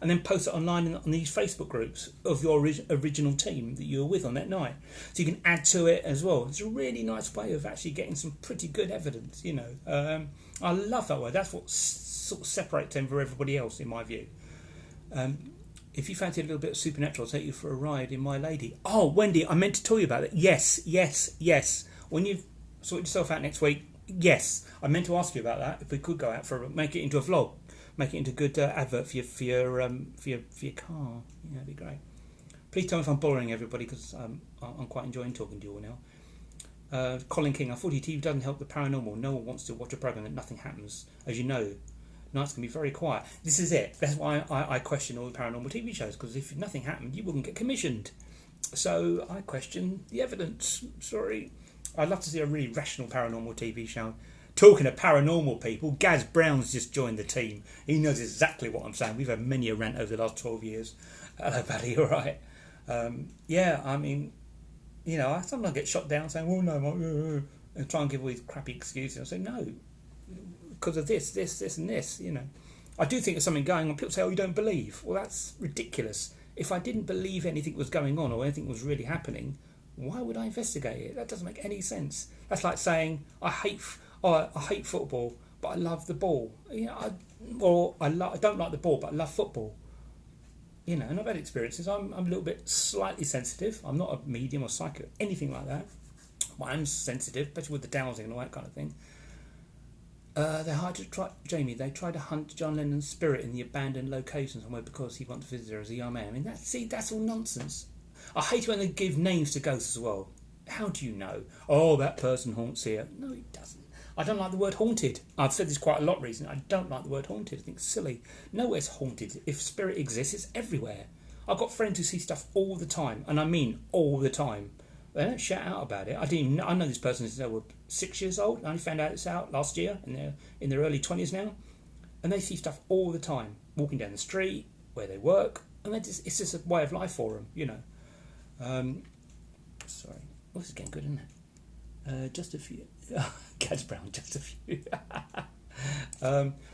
and then posts it online on these Facebook groups of your original team that you were with on that night. So you can add to it as well. It's a really nice way of actually getting some pretty good evidence. You know, I love that way. That's what sort of separates them from everybody else, in my view. If you fancy a little bit of supernatural, I'll take you for a ride in My Lady. Oh, Wendy, I meant to tell you about it. Yes. When you've sorted yourself out next week, yes. I meant to ask you about that. If we could go out make it into a vlog, make it into a good advert for your car. Yeah, that'd be great. Please tell me if I'm boring everybody because I'm quite enjoying talking to you all now. Colin King, unfortunately, TV doesn't help the paranormal. No one wants to watch a program that nothing happens. As you know, nights can be very quiet. This is it. That's why I question all the paranormal TV shows, because if nothing happened, you wouldn't get commissioned. So I question the evidence. Sorry. I'd love to see a really rational paranormal TV show. Talking of paranormal people, Gaz Brown's just joined the team. He knows exactly what I'm saying. We've had many a rant over the last 12 years. Hello, Paddy, all right? Yeah, I mean, you know, I sometimes get shot down saying, well, no, and try and give all these crappy excuses. I say, no, because of this, and this, you know. I do think there's something going on. People say, oh, you don't believe. Well, that's ridiculous. If I didn't believe anything was going on or anything was really happening, why would I investigate it? That doesn't make any sense. That's like saying, I hate football, but I love the ball. You know, I don't like the ball, but I love football. You know, and I've had experiences. I'm a little bit slightly sensitive. I'm not a medium or psychic, anything like that. But I'm sensitive, especially with the dowsing and all that kind of thing. They tried to hunt John Lennon's spirit in the abandoned location somewhere because he wants to visit her as a young man. I mean, that's all nonsense. I hate when they give names to ghosts as well. How do you know? Oh, that person haunts here. No, he doesn't. I don't like the word haunted. I've said this quite a lot recently. I don't like the word haunted. I think it's silly. Nowhere's haunted. If spirit exists, it's everywhere. I've got friends who see stuff all the time, and I mean all the time. They don't shout out about it. I know this person since they were 6 years old. I only found out it's out last year, and they're in their early 20s now. And they see stuff all the time, walking down the street, where they work, and it's just a way of life for them, you know. Sorry. Oh, this is getting good, isn't it? Just a few. Cad's Brown, just a few.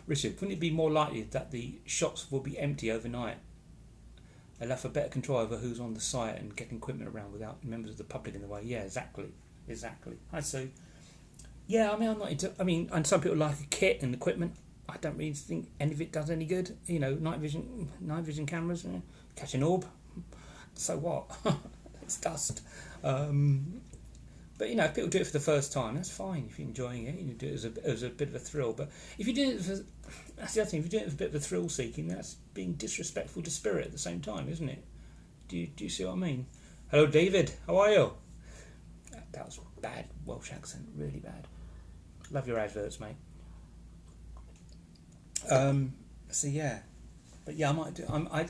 Richard, wouldn't it be more likely that the shops will be empty overnight? They'll have a better control over who's on the site and getting equipment around without members of the public in the way. Yeah, exactly. Hi, Sue. Yeah, I mean, I'm not into. I mean, and some people like a kit and equipment. I don't really think any of it does any good. You know, night vision cameras, catch an orb. So what? It's dust. But you know, if people do it for the first time, that's fine. If you're enjoying it, you do it as a bit of a thrill. But if you do it that's the other thing. If you do it for a bit of a thrill seeking, that's being disrespectful to spirit at the same time, isn't it? Do you see what I mean? Hello, David. How are you? That was bad Welsh accent, really bad. Love your adverts, mate. So yeah, but yeah, I might do.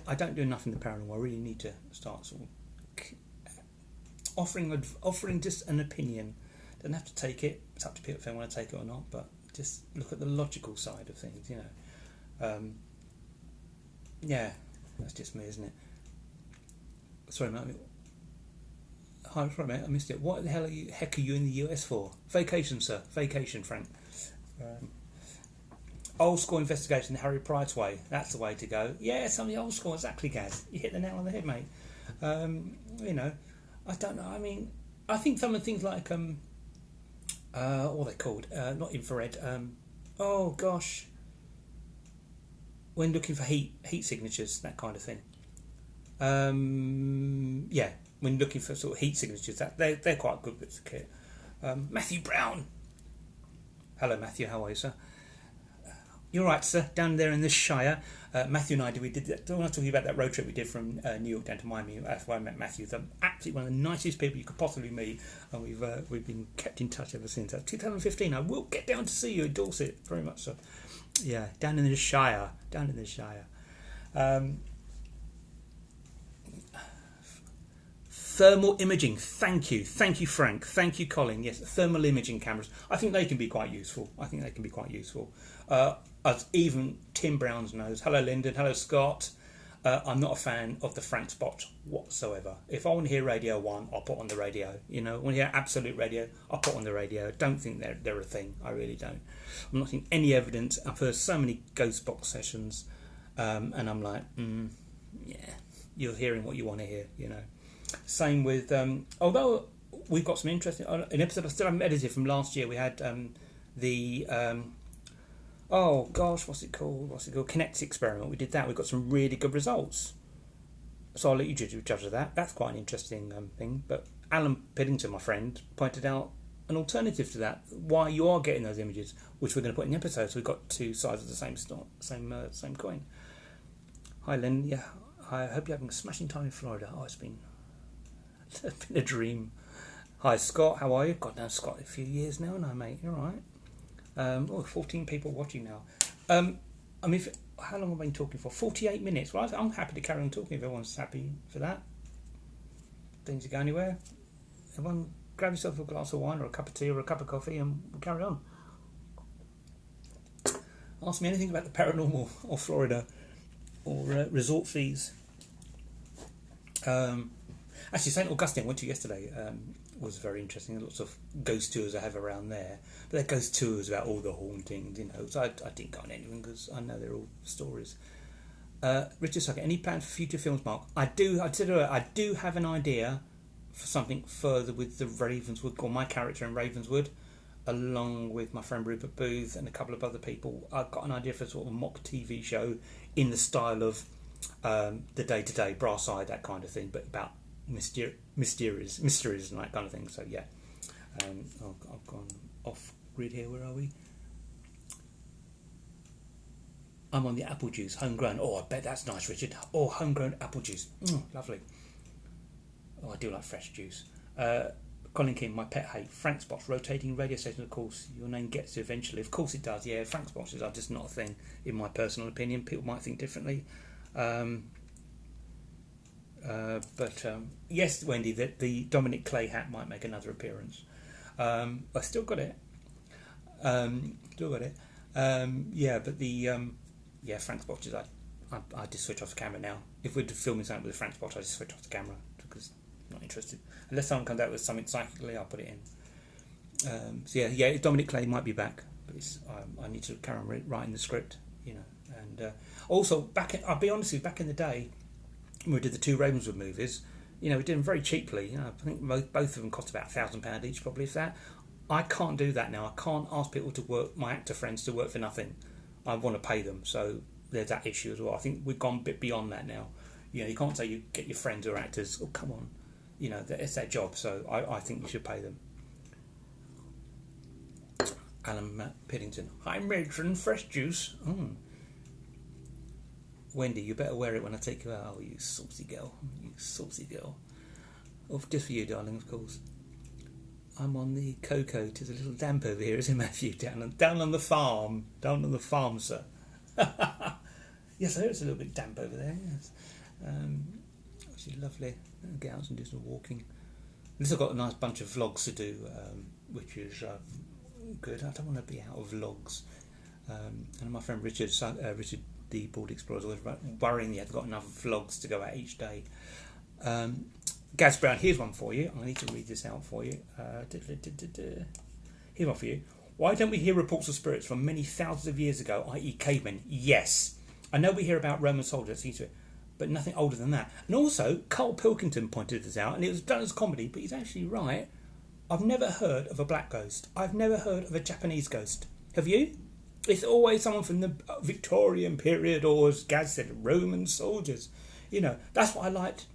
I don't do enough in the paranormal. I really need to start sort of offering just an opinion. Don't have to take it. It's up to people if they want to take it or not. But just look at the logical side of things. You know. Yeah, that's just me, isn't it? Sorry, mate. Hi, sorry, mate. I missed it. What the hell are you in the US for? Vacation, sir. Vacation, Frank. Old school investigation the Harry Price way. That's the way to go. Yeah, some of the old school. Exactly, Gaz. You hit the nail on the head, mate. You know, I don't know. I mean, I think some of the things like what are they called? Not infrared. Oh gosh. When looking for heat signatures, that kind of thing. Yeah, when looking for sort of heat signatures, that they're quite good bits of kit. Matthew Brown. Hello, Matthew. How are you, sir? You're right, sir. Down there in the Shire, Matthew and I did that. When I was talking about that road trip we did from New York down to Miami, that's where I met Matthew. He's absolutely one of the nicest people you could possibly meet, and we've been kept in touch ever since. 2015. I will get down to see you in Dorset, very much so. Yeah, down in the Shire. Thermal imaging. Thank you, Frank. Thank you, Colin. Yes, thermal imaging cameras. I think they can be quite useful. As even Tim Brown's knows. Hello, Lyndon. Hello, Scott. I'm not a fan of the Frank spot whatsoever. If I want to hear Radio 1, I'll put on the radio. You know, when I hear Absolute Radio, I'll put on the radio. I don't think they're a thing. I really don't. I'm not seeing any evidence. I've heard so many ghost box sessions, and I'm like, yeah, you're hearing what you want to hear, you know. Same with, although we've got some interesting, an episode I still haven't edited from last year, we had oh gosh, what's it called? Kinect experiment. We did that. We got some really good results. So I'll let you judge of that. That's quite an interesting thing. But Alan Piddington, my friend, pointed out an alternative to that. Why you are getting those images, which we're going to put in the episode. So we've got two sides of the same coin. Hi, Lynn. Yeah, I hope you're having a smashing time in Florida. Oh, it's been a dream. Hi, Scott. How are you? God, now Scott, a few years now, no, mate. You're all right. 14 people watching now. I mean, how long have I been talking for? 48 minutes. Well, I'm happy to carry on talking if everyone's happy for that. Don't need to go anywhere. Everyone grab yourself a glass of wine or a cup of tea or a cup of coffee and we'll carry on. Ask me anything about the paranormal or Florida or resort fees. Actually, St. Augustine I went to yesterday was very interesting. Lots of ghost tours I have around there. But they're ghost tours about all the hauntings, you know. So I didn't go on anything because I know they're all stories. Richard Sucker, any plans for future films, Mark? I do have an idea for something further with the Ravenswood, or my character in Ravenswood, along with my friend Rupert Booth and a couple of other people. I've got an idea for a sort of mock TV show in the style of the day-to-day, Brass Eye, that kind of thing, but about mysteries and that kind of thing. So yeah, I've gone off grid here. Where are we? I'm on the apple juice, homegrown. Oh, I bet that's nice, Richard. Oh, homegrown apple juice. Lovely. Oh, I do like fresh juice. Colin King, my pet hate. Frank spots, rotating radio station, of course. Your name gets to eventually. Of course it does, yeah. Frank spots are just not a thing, in my personal opinion. People might think differently. Yes, Wendy, the Dominic Clay hat might make another appearance. I still got it. Frank Spotches, I just switch off the camera now. If we're filming something with a Frank Spot, I just switch off the camera because I'm not interested. Unless someone comes out with something psychically, I'll put it in. Dominic Clay might be back, but I need to carry on writing the script, you know. And also, I'll be honest with you, back in the day, when we did the two Ravenswood movies, you know, we did them very cheaply. You know, I think both of them cost about £1,000 each, probably, if that. I can't do that now. I can't ask people to work, my actor friends, to work for nothing. I want to pay them, so there's that issue as well. I think we've gone a bit beyond that now. You know, you can't say you get your friends who are actors. Oh, come on, you know, it's their job. So I think you should pay them. Alan Piddington, hi matron, fresh juice. Wendy, you better wear it when I take you out. Oh, you saucy girl, you saucy girl. Oh, just for you, darling, of course. I'm on the cocoa. It is a little damp over here, isn't it, Matthew? Down on the farm. Down on the farm, sir. Yes, I hear it's a little bit damp over there, yes. Which is lovely. I'll get out and do some walking. At least I've got a nice bunch of vlogs to do, which is good. I don't want to be out of vlogs. And my friend Richard, the Bald Explorer, is always worrying he hasn't got enough vlogs to go out each day. Gaz Brown, here's one for you. I need to read this out for you. Here's one for you. Why don't we hear reports of spirits from many thousands of years ago, i.e. cavemen? Yes. I know we hear about Roman soldiers, but nothing older than that. And also, Carl Pilkington pointed this out, and it was done as comedy, but he's actually right. I've never heard of a black ghost. I've never heard of a Japanese ghost. Have you? It's always someone from the Victorian period, or as Gaz said, Roman soldiers. You know, that's what I liked.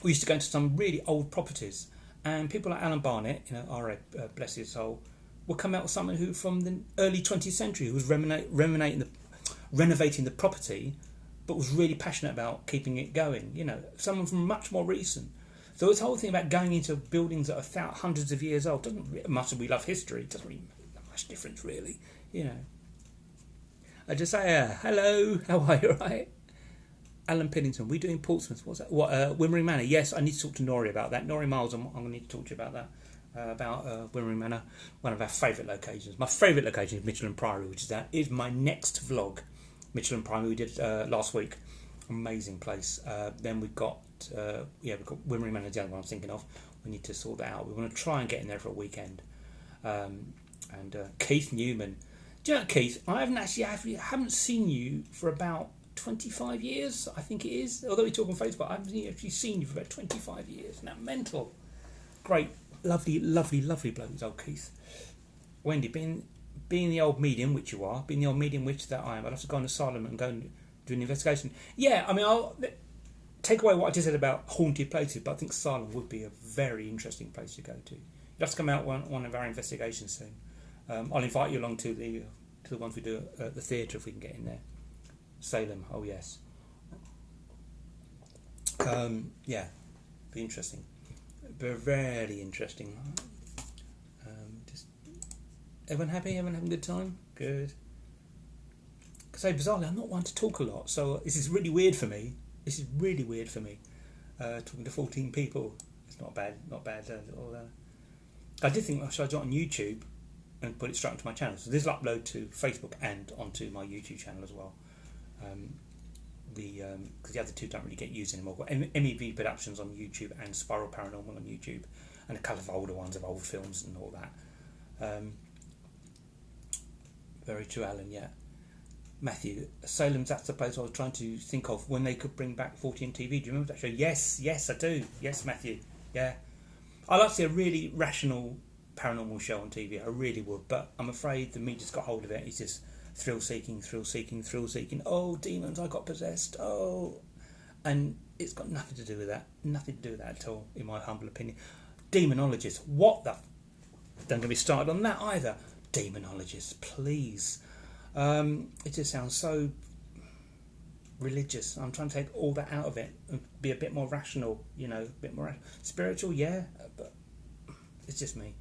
We used to go into some really old properties, and people like Alan Barnett, you know, R.A. Bless his soul, would come out with someone who from the early 20th century who was renovating the property, but was really passionate about keeping it going. You know, someone from much more recent. So this whole thing about going into buildings that are hundreds of years old doesn't much. We love history. It doesn't really make much difference, really. You know. I just say, hello, how are you? Right? Alan Piddington, we doing Portsmouth? What's that? What? Wimmering Manor? Yes, I need to talk to Nori about that. Nori Miles, I'm going to need to talk to you about that. About Wimmering Manor, one of our favourite locations. My favourite location is Mitchell and Priory, which is my next vlog. Mitchell and Priory we did last week. Amazing place. Then we've got Wimmering Manor, the other one I was thinking of. We need to sort that out. We want to try and get in there for a weekend. And Keith Newman. Do you know, Keith, I haven't seen you for about 25 years, I think it is. Although we talk on Facebook, I haven't actually seen you for about 25 years. Isn't that mental? Great, lovely bloke, this old Keith. Wendy, being the old medium, which you are, being the old medium witch that I am, I'd have to go on asylum and go and do an investigation. Yeah, I mean, I'll take away what I just said about haunted places, but I think asylum would be a very interesting place to go to. You'll have to come out one of our investigations soon. I'll invite you along to the ones we do at the theatre if we can get in there. Salem, oh yes. Yeah, be interesting. Be very interesting. Just everyone happy? Everyone having a good time? Good. So bizarrely, I'm not one to talk a lot, so this is really weird for me. Talking to 14 people. It's not bad. I did think, should I do it on YouTube and put it straight onto my channel? So this will upload to Facebook and onto my YouTube channel as well. Because the other two don't really get used anymore. I've got MEV Productions on YouTube and Spiral Paranormal on YouTube, and a couple of older ones of old films and all that. Very true, Alan. Yeah, Matthew, Salem's, that's the place I was trying to think of when they could bring back 14 TV. Do you remember that show? Yes, I do. Yes, Matthew. Yeah, I like to see a really rational paranormal show on TV. I really would, but I'm afraid the media's got hold of it. It's just thrill seeking. Oh, demons! I got possessed. Oh, and it's got nothing to do with that. Nothing to do with that at all, in my humble opinion. Demonologists. What the? Don't get me started on that either. Demonologists, please. It just sounds so religious. I'm trying to take all that out of it and be a bit more rational, you know, a bit more spiritual, yeah, but it's just me.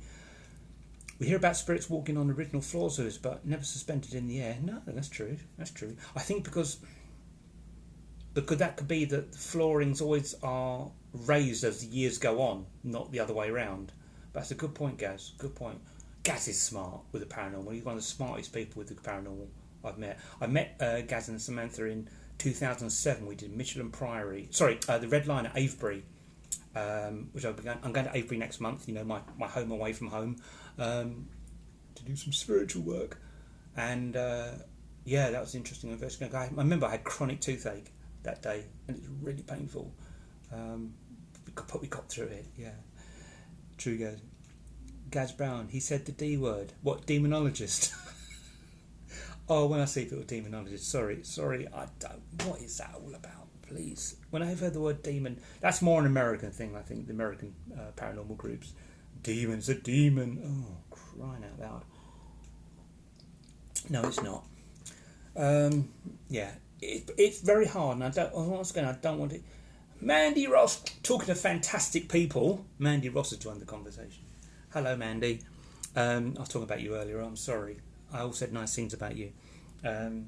We hear about spirits walking on original floors, but never suspended in the air. No, that's true. That's true. I think because that could be that the floorings always are raised as the years go on, not the other way around. But that's a good point, Gaz. Good point. Gaz is smart with the paranormal. He's one of the smartest people with the paranormal I've met. I met Gaz and Samantha in 2007. We did Michelin Priory. Sorry, the Red Line at Avebury, which I'm going to Avebury next month. You know, my home away from home, to do some spiritual work. And yeah, that was interesting. I remember I had chronic toothache that day, and it was really painful. We got through it. Yeah, true, Gaz. Gaz Brown. He said the D word. What, demonologist? Oh, when I see people demonologist, sorry, I don't. What is that all about? Please. When I've heard the word demon, that's more an American thing. I think the American paranormal groups. Demon's a demon. Oh, crying out loud. No, it's not. Yeah, it's very hard, and I don't want it. Mandy Ross, talking of fantastic people. Mandy Ross has joined the conversation. Hello, Mandy. I was talking about you earlier. I'm sorry. I all said nice things about you, and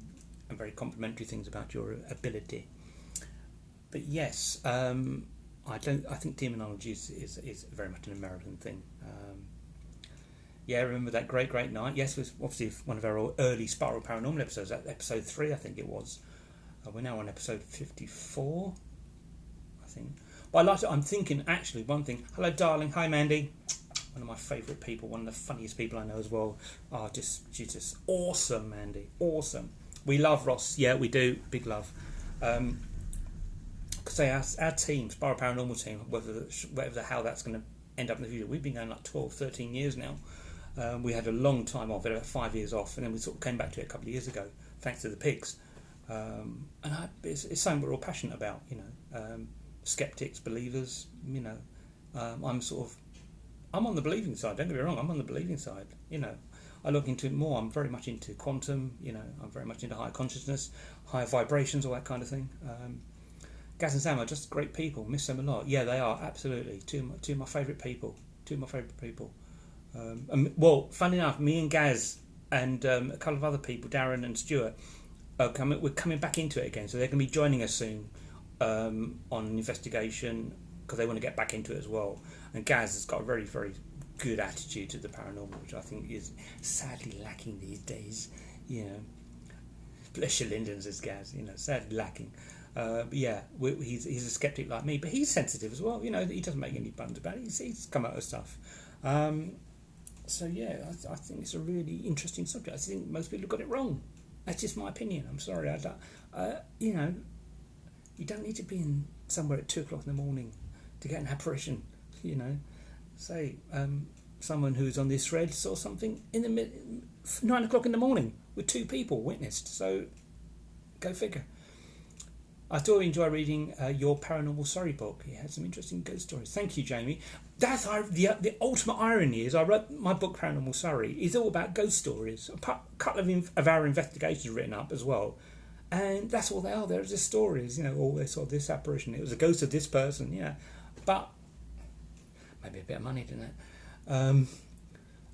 very complimentary things about your ability. But yes, I think demonology is very much an American thing. Yeah, I remember that great night. Yes, it was obviously one of our early Spiral Paranormal episodes. Episode 3, I think it was. We're now on episode 54, I think. But I'm thinking actually one thing. Hello, darling. Hi, Mandy. One of my favourite people, one of the funniest people I know as well. She's just awesome, Mandy. Awesome. We love Ross. Yeah, we do. Big love. Because our team, Spiral Paranormal team, whatever the hell that's going to end up in the future, we've been going like 12, 13 years now. We had a long time off, about 5 years off, and then we sort of came back to it a couple of years ago, thanks to the pigs. And it's something we're all passionate about, you know. Skeptics, believers, you know. I'm on the believing side, don't get me wrong, I'm on the believing side, you know. I look into it more, I'm very much into quantum, you know, I'm very much into higher consciousness, higher vibrations, all that kind of thing. Gaz and Sam are just great people, miss them a lot. Yeah, they are, absolutely. Two of my favourite people. Well, funny enough, me and Gaz and a couple of other people, Darren and Stuart, we're coming back into it again, so they're going to be joining us soon on an investigation, because they want to get back into it as well. And Gaz has got a very, very good attitude to the paranormal, which I think is sadly lacking these days. You know, bless your Lyndon, says Gaz. You know, sadly lacking. But yeah, he's a skeptic like me, but he's sensitive as well. You know, he doesn't make any buns about it. He's come out with stuff. So yeah, I think it's a really interesting subject. I think most people have got it wrong. That's just my opinion. I'm sorry. You know, you don't need to be in somewhere at 2 o'clock in the morning to get an apparition. You know, say someone who's on this thread saw something in the 9 o'clock in the morning with 2 people witnessed. So go figure. I do enjoy reading your Paranormal Surrey book. It had some interesting ghost stories. Thank you, Jamie. That's the ultimate irony is I wrote my book Paranormal Surrey. It's all about ghost stories. A couple of our investigations written up as well. And that's all they are. They're just stories. You know, oh, they saw this apparition. It was a ghost of this person. Yeah. But maybe a bit of money, didn't it?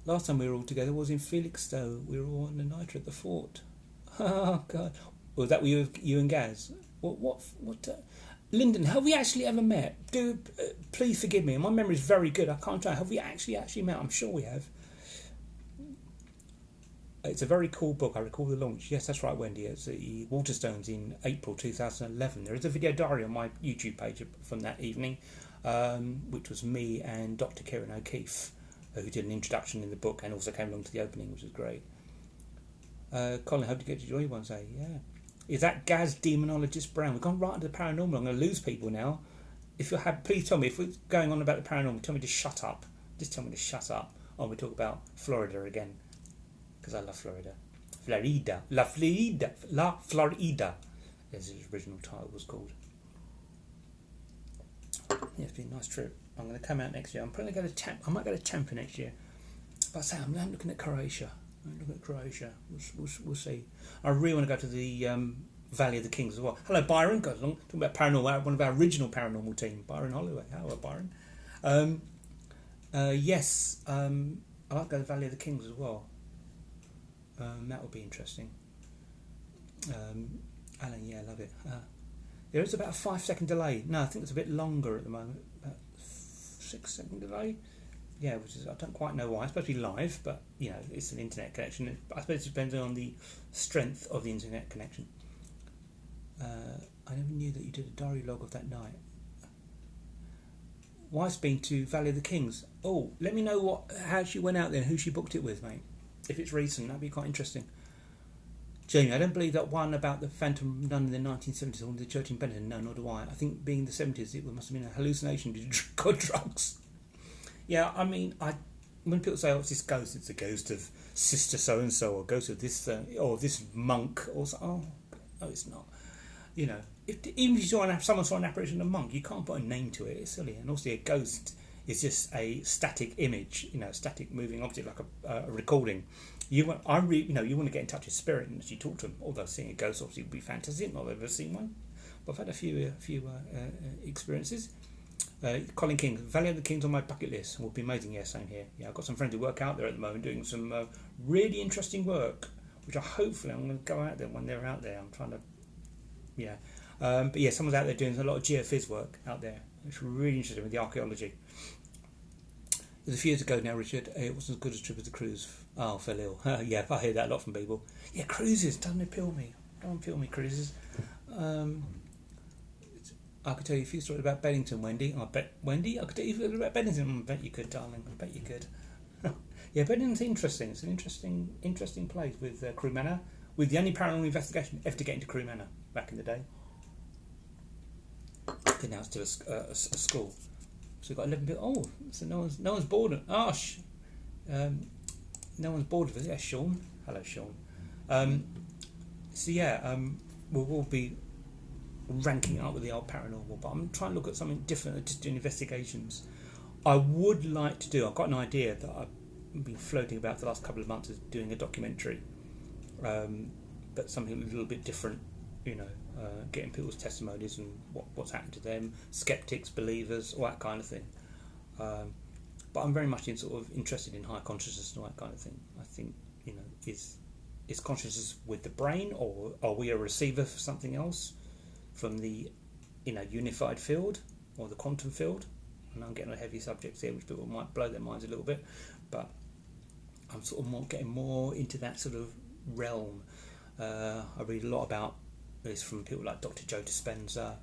Last time we were all together was in Felixstowe. We were all on the night at the fort. Oh, God. Was that you and Gaz? What Lyndon, have we actually ever met? Please forgive me. My memory is very good. I can't tell. Have we actually met? I'm sure we have. It's a very cool book. I recall the launch. Yes, that's right, Wendy. It's the Waterstones in April 2011. There is a video diary on my YouTube page from that evening, which was me and Dr. Kieran O'Keefe, who did an introduction in the book and also came along to the opening, which was great. Colin, hope to get to join you one day. Yeah. Is that Gaz Demonologist Brown? We've gone right into the paranormal. I'm going to lose people now. If you're happy, please tell me. If we're going on about the paranormal, tell me to shut up. Just tell me to shut up. Oh, we talk about Florida again. Because I love Florida. La Florida. As his original title was called. Yeah, it's been a nice trip. I'm going to come out next year. I'm probably going to I might go to Tampa next year. But I say, I'm looking at Croatia. We'll see. I really want to go to the Valley of the Kings as well. Hello, Byron. Got along talking about paranormal. One of our original paranormal team, Byron Holloway. Hello, Byron. Yes, I like the Valley of the Kings as well. That would be interesting. Alan, yeah, I love it. There is about a 5-second delay. No, I think it's a bit longer at the moment. About 6-second delay. Yeah, which is, I don't quite know why. It's supposed to be live, but you know, it's an internet connection. I suppose it depends on the strength of the internet connection. I never knew that you did a diary log of that night. Wife's been to Valley of the Kings. Oh, let me know how she went out there and who she booked it with, mate. If it's recent, that'd be quite interesting. Jamie, I don't believe that one about the phantom nun in the 1970s or the church in Benton. No, nor do I. I think being the 70s, it must have been a hallucination due to god drugs. Yeah, I mean, when people say, "Oh, it's this ghost," it's a ghost of Sister So and So, or ghost of this, or this monk, or so. Oh, no, it's not. You know, even if someone saw an apparition of a monk, you can't put a name to it. It's silly. And also, a ghost is just a static image, you know, a static moving object like a recording. You want to get in touch with spirit and actually talk to them. Although seeing a ghost obviously would be fantastic. Not that I've ever seen one, but I've had a few experiences. Colin King, Valley of the Kings on my bucket list would be amazing. Yeah, same here. Yeah, I've got some friends who work out there at the moment doing some really interesting work, which I'm going to go out there when they're out there. I'm trying to, yeah. But yeah, someone's out there doing a lot of geophys work out there. It's really interesting with the archaeology. It was a few years ago now, Richard. It wasn't as good as Trip of the Cruise. Oh, I fell ill. Yeah, I hear that a lot from people. Yeah, cruises doesn't appeal me. Don't appeal me, cruises. I could tell you a few stories about Beddington, Wendy. I bet Wendy. I could tell you a few about Beddington. I bet you could, darling. I bet you could. Yeah, Beddington's interesting. It's an interesting place with Crewe Manor, with the only paranormal investigation ever to get into Crewe Manor back in the day. Okay, now it's still a school. So we've got 11 people. Oh, so no one's bored. No one's bored of it. Yeah, Sean. Hello, Sean. So yeah, we'll be ranking up with the old paranormal, but I'm trying to look at something different than just doing investigations. I would like to do. I've got an idea that I've been floating about for the last couple of months, is doing a documentary, but something a little bit different. You know, getting people's testimonies and what's happened to them, skeptics, believers, all that kind of thing. But I'm very much interested in higher consciousness and all that kind of thing. I think, you know, is consciousness with the brain, or are we a receiver for something else from the, you know, unified field or the quantum field? And I'm getting on heavy subjects here, which people might blow their minds a little bit, but I'm sort of getting more into that sort of realm. I read a lot about this from people like Dr. Joe Dispenza,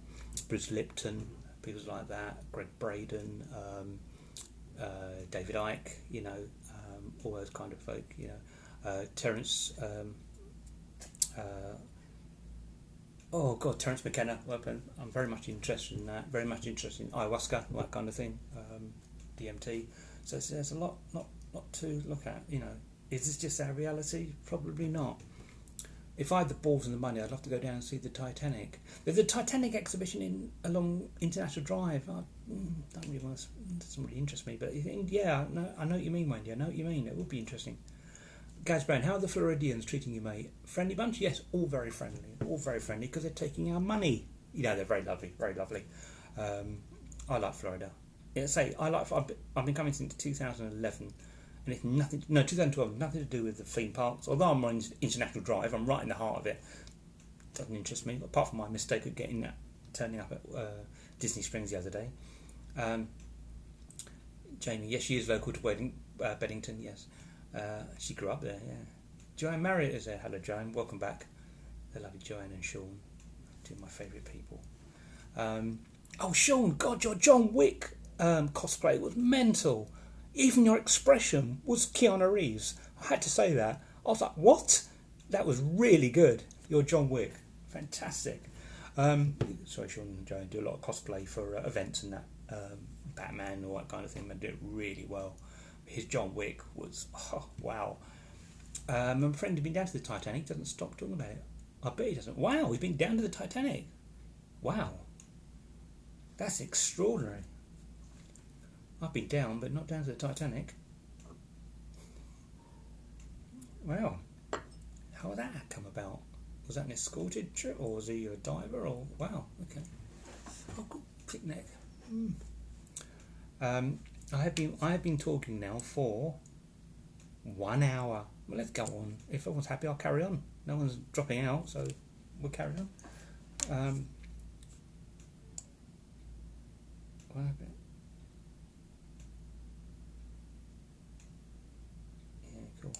Bruce Lipton, people like that, Greg Braden, David Icke, you know, all those kind of folk, you know, Terence. Terence McKenna. I'm very much interested in that. Very much interested in ayahuasca, that kind of thing, DMT. So there's a lot to look at. You know, is this just our reality? Probably not. If I had the balls and the money, I'd love to go down and see the Titanic. There's a Titanic exhibition along International Drive. Doesn't really interest me, but yeah, I know what you mean, Wendy. I know what you mean. It would be interesting. Gaz Brown, how are the Floridians treating you, mate? Friendly bunch? Yes, all very friendly. All very friendly because they're taking our money. You know, they're very lovely, very lovely. I like Florida. Yeah, I've been coming since 2011. And it's 2012, nothing to do with the theme parks. Although I'm on International Drive, I'm right in the heart of it. Doesn't interest me, apart from my mistake of turning up at Disney Springs the other day. Jamie, yes, she is local to Beddington, yes. She grew up there, yeah. Joanne Marriott is there. Hello, Joanne, welcome back. The lovely Joanne and Sean, two of my favourite people. Sean, God, your John Wick cosplay was mental. Even your expression was Keanu Reeves. I had to say that. I was like, what? That was really good. Your John Wick. Fantastic. Sorry, Sean and Joanne do a lot of cosplay for events and that. Batman and all that kind of thing. They do it really well. His John Wick was, oh, wow. My friend had been down to the Titanic. Doesn't stop talking about it. I bet he doesn't. Wow, he's been down to the Titanic. Wow. That's extraordinary. I've been down, but not down to the Titanic. Wow. How did that come about? Was that an escorted trip, or was he a diver? Or wow, okay. Oh, good picnic. I have been talking now for 1 hour. Well, let's go on. If everyone's happy, I'll carry on. No one's dropping out, so we'll carry on. What happened? Yeah, cool.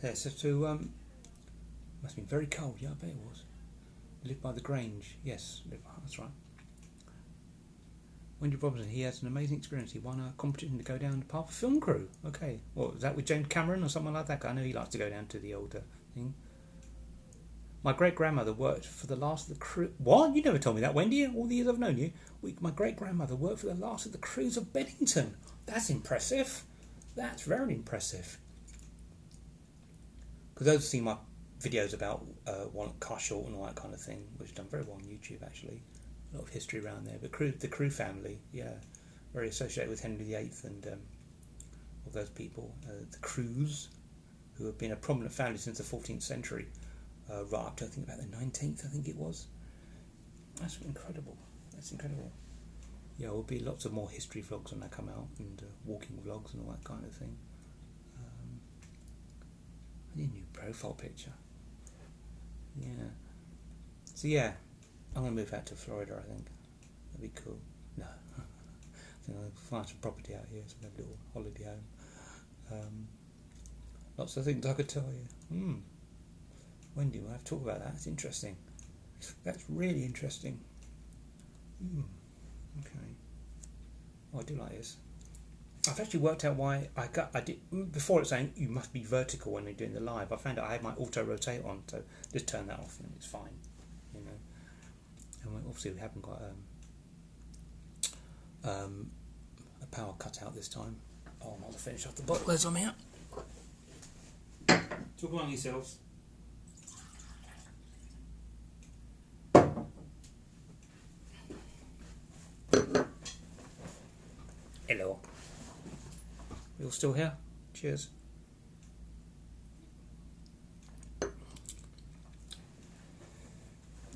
Yeah, so must have been very cold. Yeah, I bet it was. Lived by the Grange. Yes, that's right. Wendy Robinson, he has an amazing experience. He won a competition to go down to part of a film crew. Okay. Well, is that with James Cameron or someone like that? I know he likes to go down to the older thing. My great-grandmother worked for the last of the crew... What? You never told me that, Wendy, all the years I've known you. My great-grandmother worked for the last of the crews of Bennington. That's impressive. That's very impressive. Because those have seen my videos about Car Short and all that kind of thing, which have done very well on YouTube, actually. A lot of history around there. But the Crew family, yeah, very associated with Henry VIII and all those people. The Crews, who have been a prominent family since the 14th century, right up to, I think, about the 19th, I think it was. That's incredible. That's incredible. Yeah, there'll be lots of more history vlogs when they come out, and walking vlogs and all that kind of thing. I need a new profile picture. Yeah. So yeah, I'm going to move out to Florida, I think. That'd be cool. No. I think I'll find some property out here, so I have a little holiday home. Lots of things I could tell you. Wendy, we'll have to talk about that. It's interesting. That's really interesting. Okay. Oh, I do like this. I've actually worked out why I did before. It's saying you must be vertical when you're doing the live. I found out I had my auto rotate on, so just turn that off and it's fine, you know. And obviously we haven't got a power cut out this time. Oh, I'm going to finish off the bottle as I'm out. Talk among yourselves. Hello. You all still here? Cheers.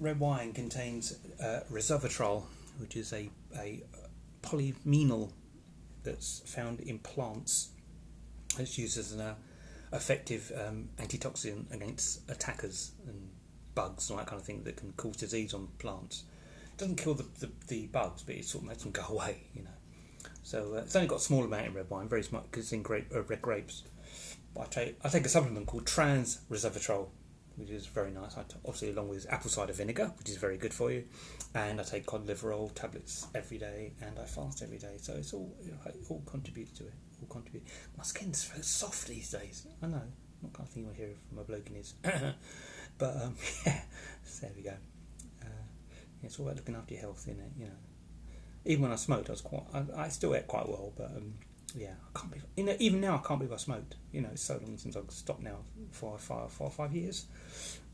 Red wine contains resveratrol, which is a polyphenol that's found in plants. It's used as an effective antitoxin against attackers and bugs and all that kind of thing that can cause disease on plants. It doesn't kill the bugs, but it sort of makes them go away, you know. So it's only got a small amount in red wine, very small, because it's in red grapes. But I take a supplement called trans resveratrol, which is very nice. Obviously, along with apple cider vinegar, which is very good for you. And I take cod liver oil tablets every day, and I fast every day. So it's all, it all contributes to it. All contribute. My skin's so soft these days. I know, not kind of thing you'll hear from a bloke in his. But yeah, so there we go. Yeah, it's all about looking after your health, isn't it? You know. Even when I smoked, I still ate quite well, but yeah, I can't believe. You know, even now I can't believe I smoked. You know, it's so long since I've stopped now, 4 or 5 years.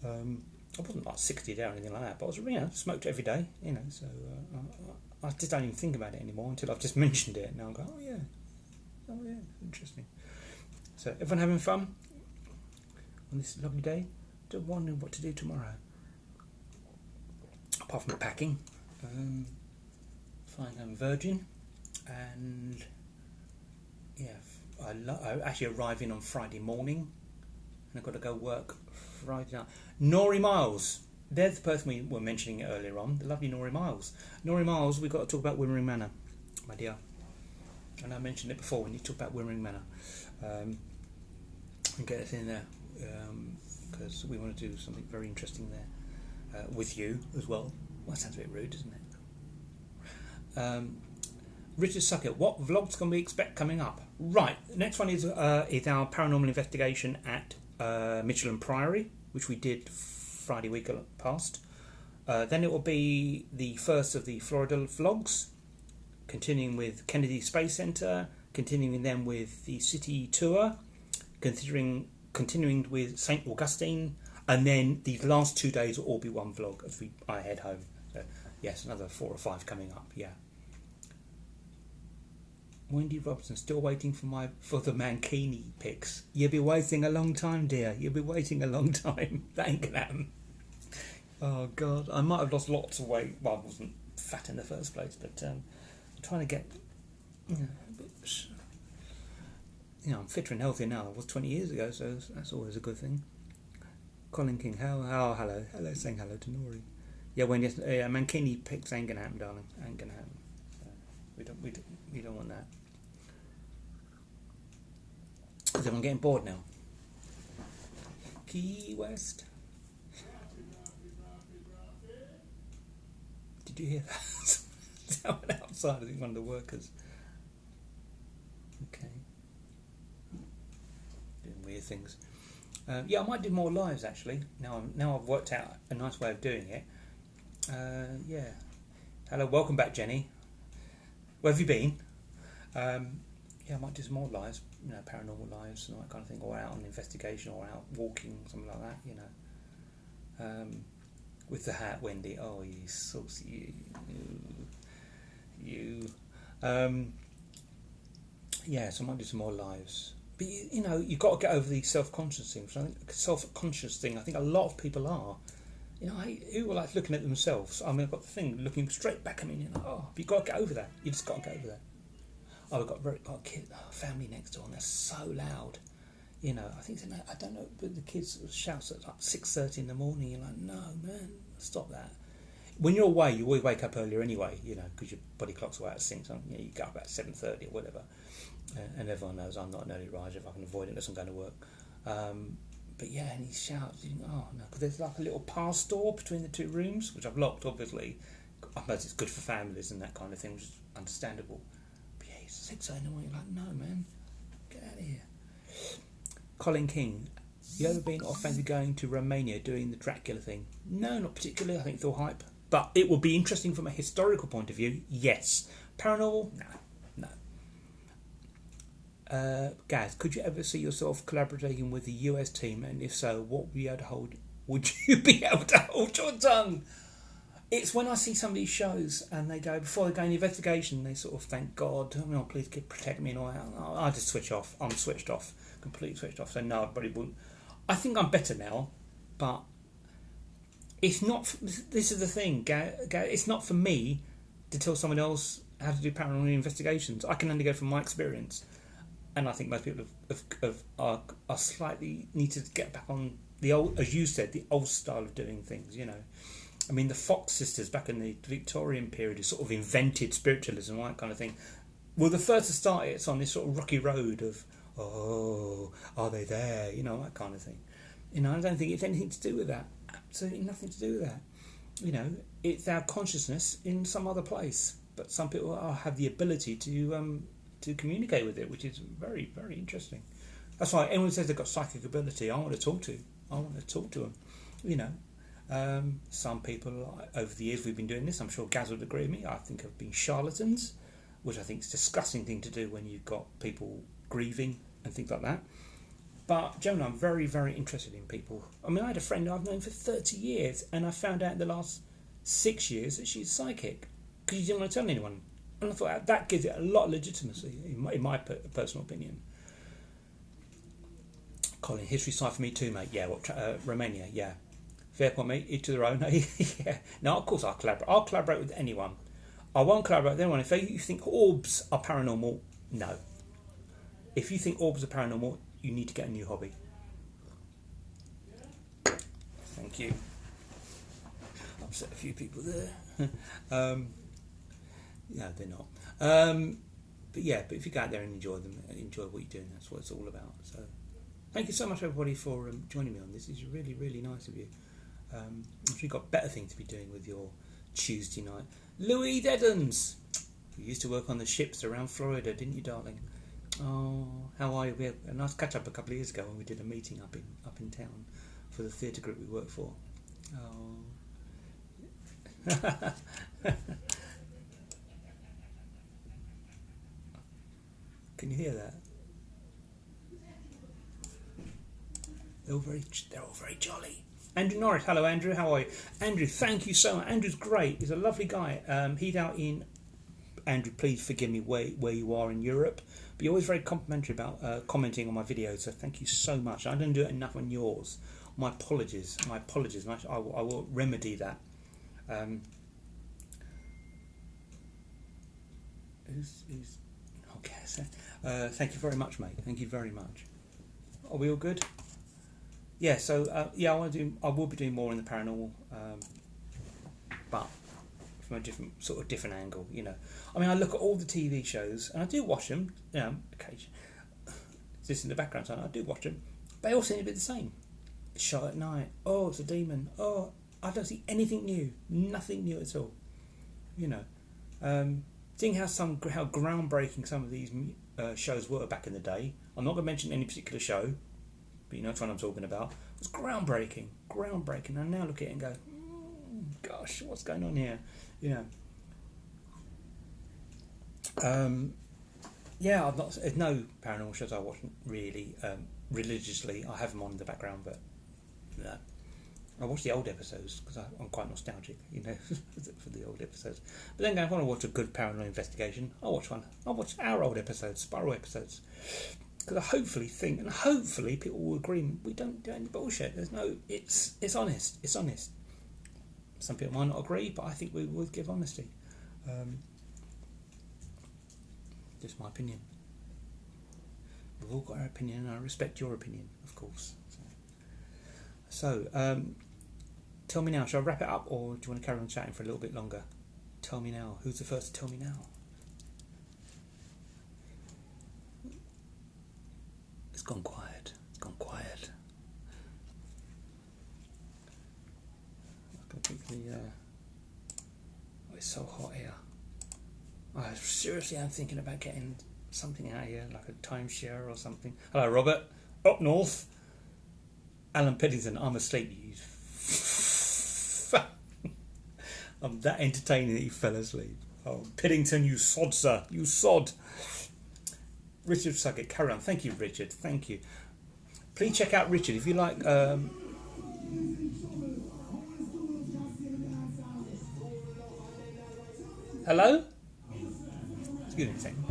I wasn't like 60 or anything like that, but I was, smoked every day. You know, so I just don't even think about it anymore until I've just mentioned it. Now I go, oh yeah, interesting. So everyone having fun on this lovely day? Just wondering what to do tomorrow, apart from the packing. I'm virgin, and yeah, I actually arrive in on Friday morning, and I've got to go work Friday night. Nori Miles, there's the person we were mentioning earlier on, the lovely Nori Miles. Nori Miles, we've got to talk about Wimmering Manor, my dear. And I mentioned it before when you talk about Wimmering Manor, and get us in there, because we want to do something very interesting there with you as well. Well, that sounds a bit rude, doesn't it? Richard Suckett, what vlogs can we expect coming up? Right, the next one is our paranormal investigation at Michelin Priory, which we did Friday week past. Then it will be the first of the Florida vlogs, continuing with Kennedy Space Center, continuing then with the city tour, continuing with St. Augustine, and then these last 2 days will all be one vlog as I head home. So, yes, another 4 or 5 coming up, yeah. Wendy Robson, still waiting for the Mankini pics. You'll be waiting a long time, dear. You'll be waiting a long time. That ain't gonna happen. Oh God, I might have lost lots of weight. Well, I wasn't fat in the first place, but I'm trying to get, I'm fitter and healthier now than I was 20 years ago, so that's always a good thing. Colin King, hello, saying hello to Nori. Yeah, when Mankini pics ain't gonna happen, darling. Ain't gonna happen. So we don't want that. Is everyone getting bored now? Key West. Did you hear that? Someone outside, I think one of the workers. Okay. Doing weird things. Yeah, I might do more lives actually. Now I've worked out a nice way of doing it. Yeah. Hello, welcome back, Jenny. Where have you been? Yeah, I might do some more lives, paranormal lives and that kind of thing, or out on investigation, or out walking, something like that, with the hat, Wendy. Oh, you saucy, you. Yeah, so I might do some more lives. But you've got to get over the self-conscious thing. I think self-conscious thing. I think a lot of people are. Who are like looking at themselves. I mean, I've got the thing looking straight back at me. And but you've got to get over that. You just got to get over that. Oh, we've got a kid, family next door, and they're so loud. I think I don't know, but the kids shouts at like 6:30 in the morning. You're like, no, man, stop that. When you're away, you always wake up earlier anyway. Because your body clock's away at 6. You get up at 7:30 or whatever. And everyone knows I'm not an early riser if I can avoid it unless I'm going to work. But yeah, and he shouts, oh no, because there's like a little pass door between the two rooms, which I've locked, obviously. I suppose it's good for families and that kind of thing, which is understandable. But yeah, he's 6 in the morning, you're like, no, man, get out of here. Colin King, you ever been or fancy going to Romania doing the Dracula thing? No, not particularly. I think it's all hype. But it would be interesting from a historical point of view, yes. Paranormal? No. Gaz, could you ever see yourself collaborating with the US team, and if so, what would you be able to hold your tongue? It's when I see some of these shows and they go, before they go in the investigation, they sort of thank God, please protect me and all that. I just switch off. I'm switched off, completely switched off. So no, I probably wouldn't. I think I'm better now, but it's not. This is the thing, it's not for me to tell someone else how to do paranormal investigations. I can only go from my experience. And I think most people are slightly need to get back on the old, as you said, the old style of doing things. I mean, the Fox sisters back in the Victorian period who sort of invented spiritualism, and that kind of thing, were the first to start it. It's on this sort of rocky road of, are they there? That kind of thing. I don't think it's anything to do with that. Absolutely nothing to do with that. It's our consciousness in some other place. But some people have the ability to communicate with it, which is very, very interesting. That's why anyone says they've got psychic ability, I want to talk to them. Some people, over the years we've been doing this, I'm sure Gaz would agree with me, I think have been charlatans, which I think is a disgusting thing to do when you've got people grieving and things like that. But generally, I'm very, very interested in people. I mean, I had a friend I've known for 30 years, and I found out in the last 6 years that she's psychic, because she didn't want to tell anyone. And I thought that gives it a lot of legitimacy, in my personal opinion. Colin, history side for me too, mate. Yeah, Romania, yeah. Fair point, mate. Each to their own. Yeah. No, of course I'll collaborate. I'll collaborate with anyone. I won't collaborate with anyone. If you think orbs are paranormal, no. If you think orbs are paranormal, you need to get a new hobby. Thank you. Upset a few people there. No, they're not. But if you go out there and enjoy them, enjoy what you're doing, that's what it's all about. So, thank you so much, everybody, for joining me on this. It's really, really nice of you. I'm sure you've got better things to be doing with your Tuesday night. Louis Deddens, you used to work on the ships around Florida, didn't you, darling? Oh, how are you? We had a nice catch up a couple of years ago when we did a meeting up in town for the theatre group we work for. Oh. Can you hear that? They're all very jolly. Andrew Norris, hello Andrew, how are you? Andrew, thank you so much. Andrew's great. He's a lovely guy. He's out in Andrew, please forgive me where you are in Europe. But you're always very complimentary about commenting on my videos, so thank you so much. I don't do it enough on yours. My apologies. I will remedy that. Who's okay, so, thank you very much, mate. Thank you very much. Are we all good? Yeah. So yeah, I will be doing more in the paranormal, but from a different angle. You know, I mean, I look at all the TV shows and I do watch them. You know, occasionally. This in the background, so I do watch them. They all seem to be the same. It's shot at night. Oh, it's a demon. Oh, I don't see anything new. Nothing new at all. You know. Seeing how groundbreaking some of these shows were back in the day. I'm not going to mention any particular show, but you know which one I'm talking about. It was groundbreaking. I now look at it and go, gosh, what's going on here? You know. Yeah, there's no paranormal shows I watch really religiously. I have them on in the background, but no. I watch the old episodes because I'm quite nostalgic, you know, for the old episodes. But then if I want to watch a good paranormal investigation, I'll watch one. I'll watch our old episodes, Spiral episodes, because I hopefully people will agree we don't do any bullshit. There's no, it's honest. It's honest. Some people might not agree, but I think we would give honesty. Just my opinion. We've all got our opinion, and I respect your opinion, of course. So, tell me now, shall I wrap it up or do you want to carry on chatting for a little bit longer? Tell me now. Who's the first to tell me now? It's gone quiet. It's so hot here. I seriously am thinking about getting something out here, like a timeshare or something. Hello, Robert. Up north. Alan Piddington, I'm asleep. I'm that entertaining that you fell asleep. Oh, Piddington, you sod, sir. You sod. Richard Suggett, carry on. Thank you, Richard. Thank you. Please check out Richard if you like. Hello? Excuse me a second.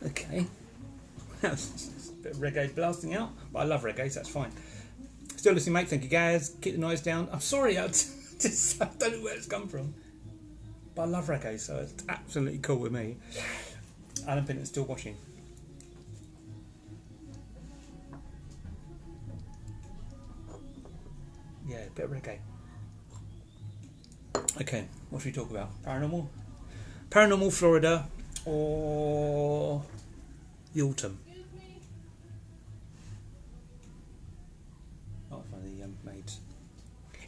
Okay. A bit of reggae blasting out, but I love reggae, so that's fine. Still listening, mate. Thank you, guys. Keep the noise down. I'm sorry, I don't know where it's come from, but I love reggae, so it's absolutely cool with me. Alan Pinnant's still watching. Yeah, a bit of reggae. Okay, what should we talk about? Paranormal, Florida, or the autumn? Oh, one of the maids.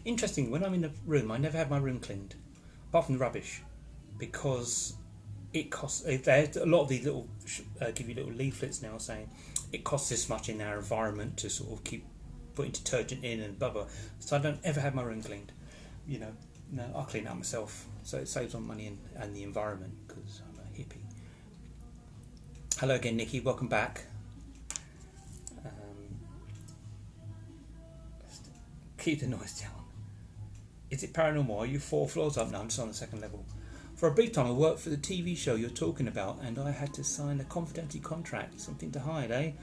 Interesting, when I'm in the room, I never have my room cleaned, apart from the rubbish, because it costs. A lot of these little give you little leaflets now saying it costs this much in our environment to sort of keep putting detergent in and blah blah. So I don't ever have my room cleaned. You know, no, I'll clean it up myself. So it saves on money and the environment because I'm a hippie. Hello again, Nikki. Welcome back. Keep the noise down. Is it paranormal? Are you 4 floors up? No, I'm just on the 2nd level. For a brief time, I worked for the TV show you're talking about, and I had to sign a confidentiality contract. Something to hide, eh?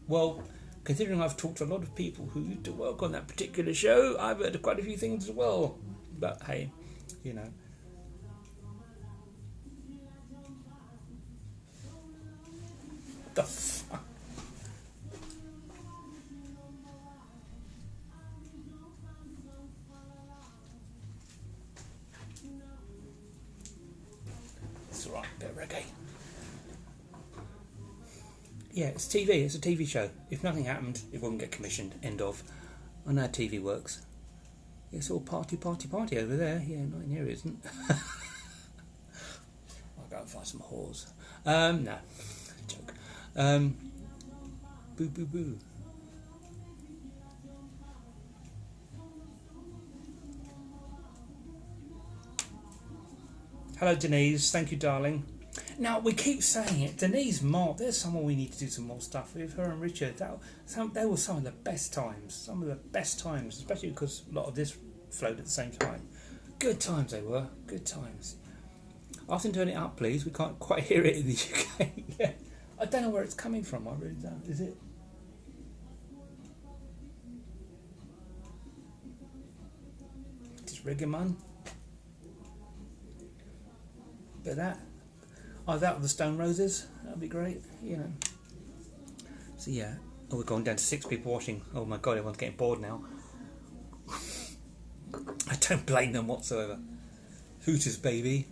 Well, considering I've talked to a lot of people who used to work on that particular show, I've heard quite a few things as well. But hey, you know. What the fuck? It's alright, bit of reggae. Yeah, it's TV. It's a TV show. If nothing happened, it wouldn't get commissioned. End of. I know how TV works. It's all party over there. Yeah, not in here, it isn't. I'll go and find some whores. No. Joke. Boo, boo, boo. Hello, Denise. Thank you, darling. Now, we keep saying it. Denise Mott, there's someone we need to do some more stuff with, her and Richard. They were some of the best times. Some of the best times, especially because a lot of this flowed at the same time. Good times they were. Good times. Ask them to turn it up, please. We can't quite hear it in the UK. Yeah. I don't know where it's coming from. I really don't. Is it? Just Rigamun. Bit of that. Oh, that with the Stone Roses. That'd be great. You know. So yeah. Oh, we're going down to 6 people watching. Oh my God, everyone's getting bored now. I don't blame them whatsoever. Hooters, baby.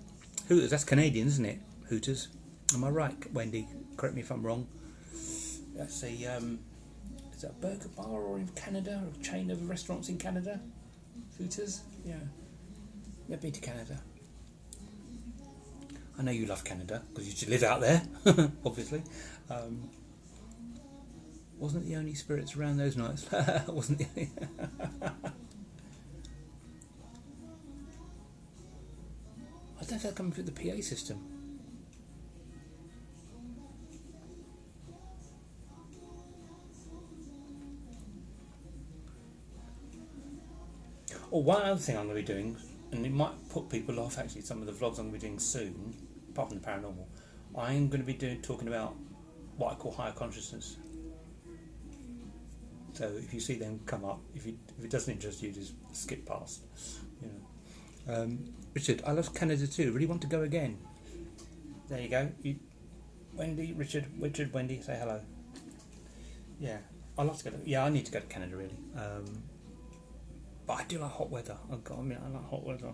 Hooters, that's Canadian, isn't it? Hooters. Am I right, Wendy? Correct me if I'm wrong. That's a, is that a burger bar or in Canada? Or a chain of restaurants in Canada? Hooters? Yeah. Never been to Canada. I know you love Canada, because you should live out there, obviously. Wasn't the only spirits around those nights. Wasn't the only... I don't know if they're coming through the PA system. Or one other thing I'm going to be doing, and it might put people off actually, some of the vlogs I'm going to be doing soon, apart from the paranormal, I'm going to be talking about what I call higher consciousness. So if you see them come up, if it doesn't interest you, just skip past. You know. Richard, I love Canada too. Really want to go again. There you go. Wendy, Richard, Wendy, say hello. Yeah, I love to go. Yeah, I need to go to Canada really. But I do like hot weather. I like hot weather.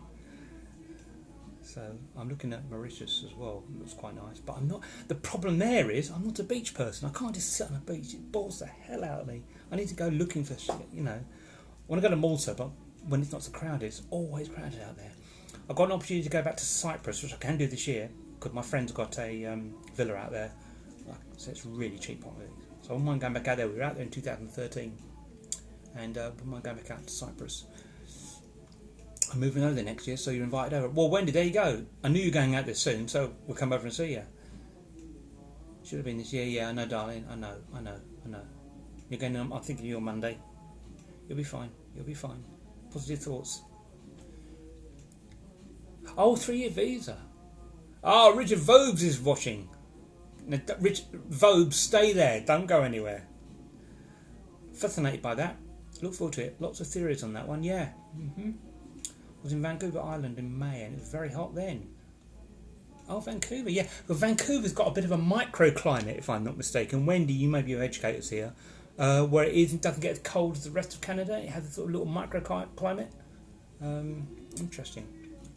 So I'm looking at Mauritius as well. It looks quite nice. But I'm not. The problem there is I'm not a beach person. I can't just sit on a beach. It bores the hell out of me. I need to go looking for shit. You know. I want to go to Malta, but when it's not so crowded, it's always crowded out there. I've got an opportunity to go back to Cyprus, which I can do this year because my friend's got a villa out there. So it's really cheap on it. So I wouldn't mind going back out there. We were out there in 2013. And I wouldn't mind going back out to Cyprus. I'm moving over there next year, so you're invited over. Well, Wendy, there you go. I knew you were going out there soon, so we'll come over and see you. Should have been this year. Yeah, I know, darling. I know. You're going. I'm thinking you on Monday. You'll be fine. Positive thoughts. Oh, 3-year visa. Oh, Richard Vobes is watching. Now, Richard Vobes, stay there. Don't go anywhere. Fascinated by that. Look forward to it. Lots of theories on that one. Yeah. I was in Vancouver Island in May and it was very hot then. Oh, Vancouver, yeah. Well, Vancouver's got a bit of a microclimate, if I'm not mistaken. Wendy, you may be your educators here. Where it doesn't get as cold as the rest of Canada. It has a sort of little microclimate. Interesting.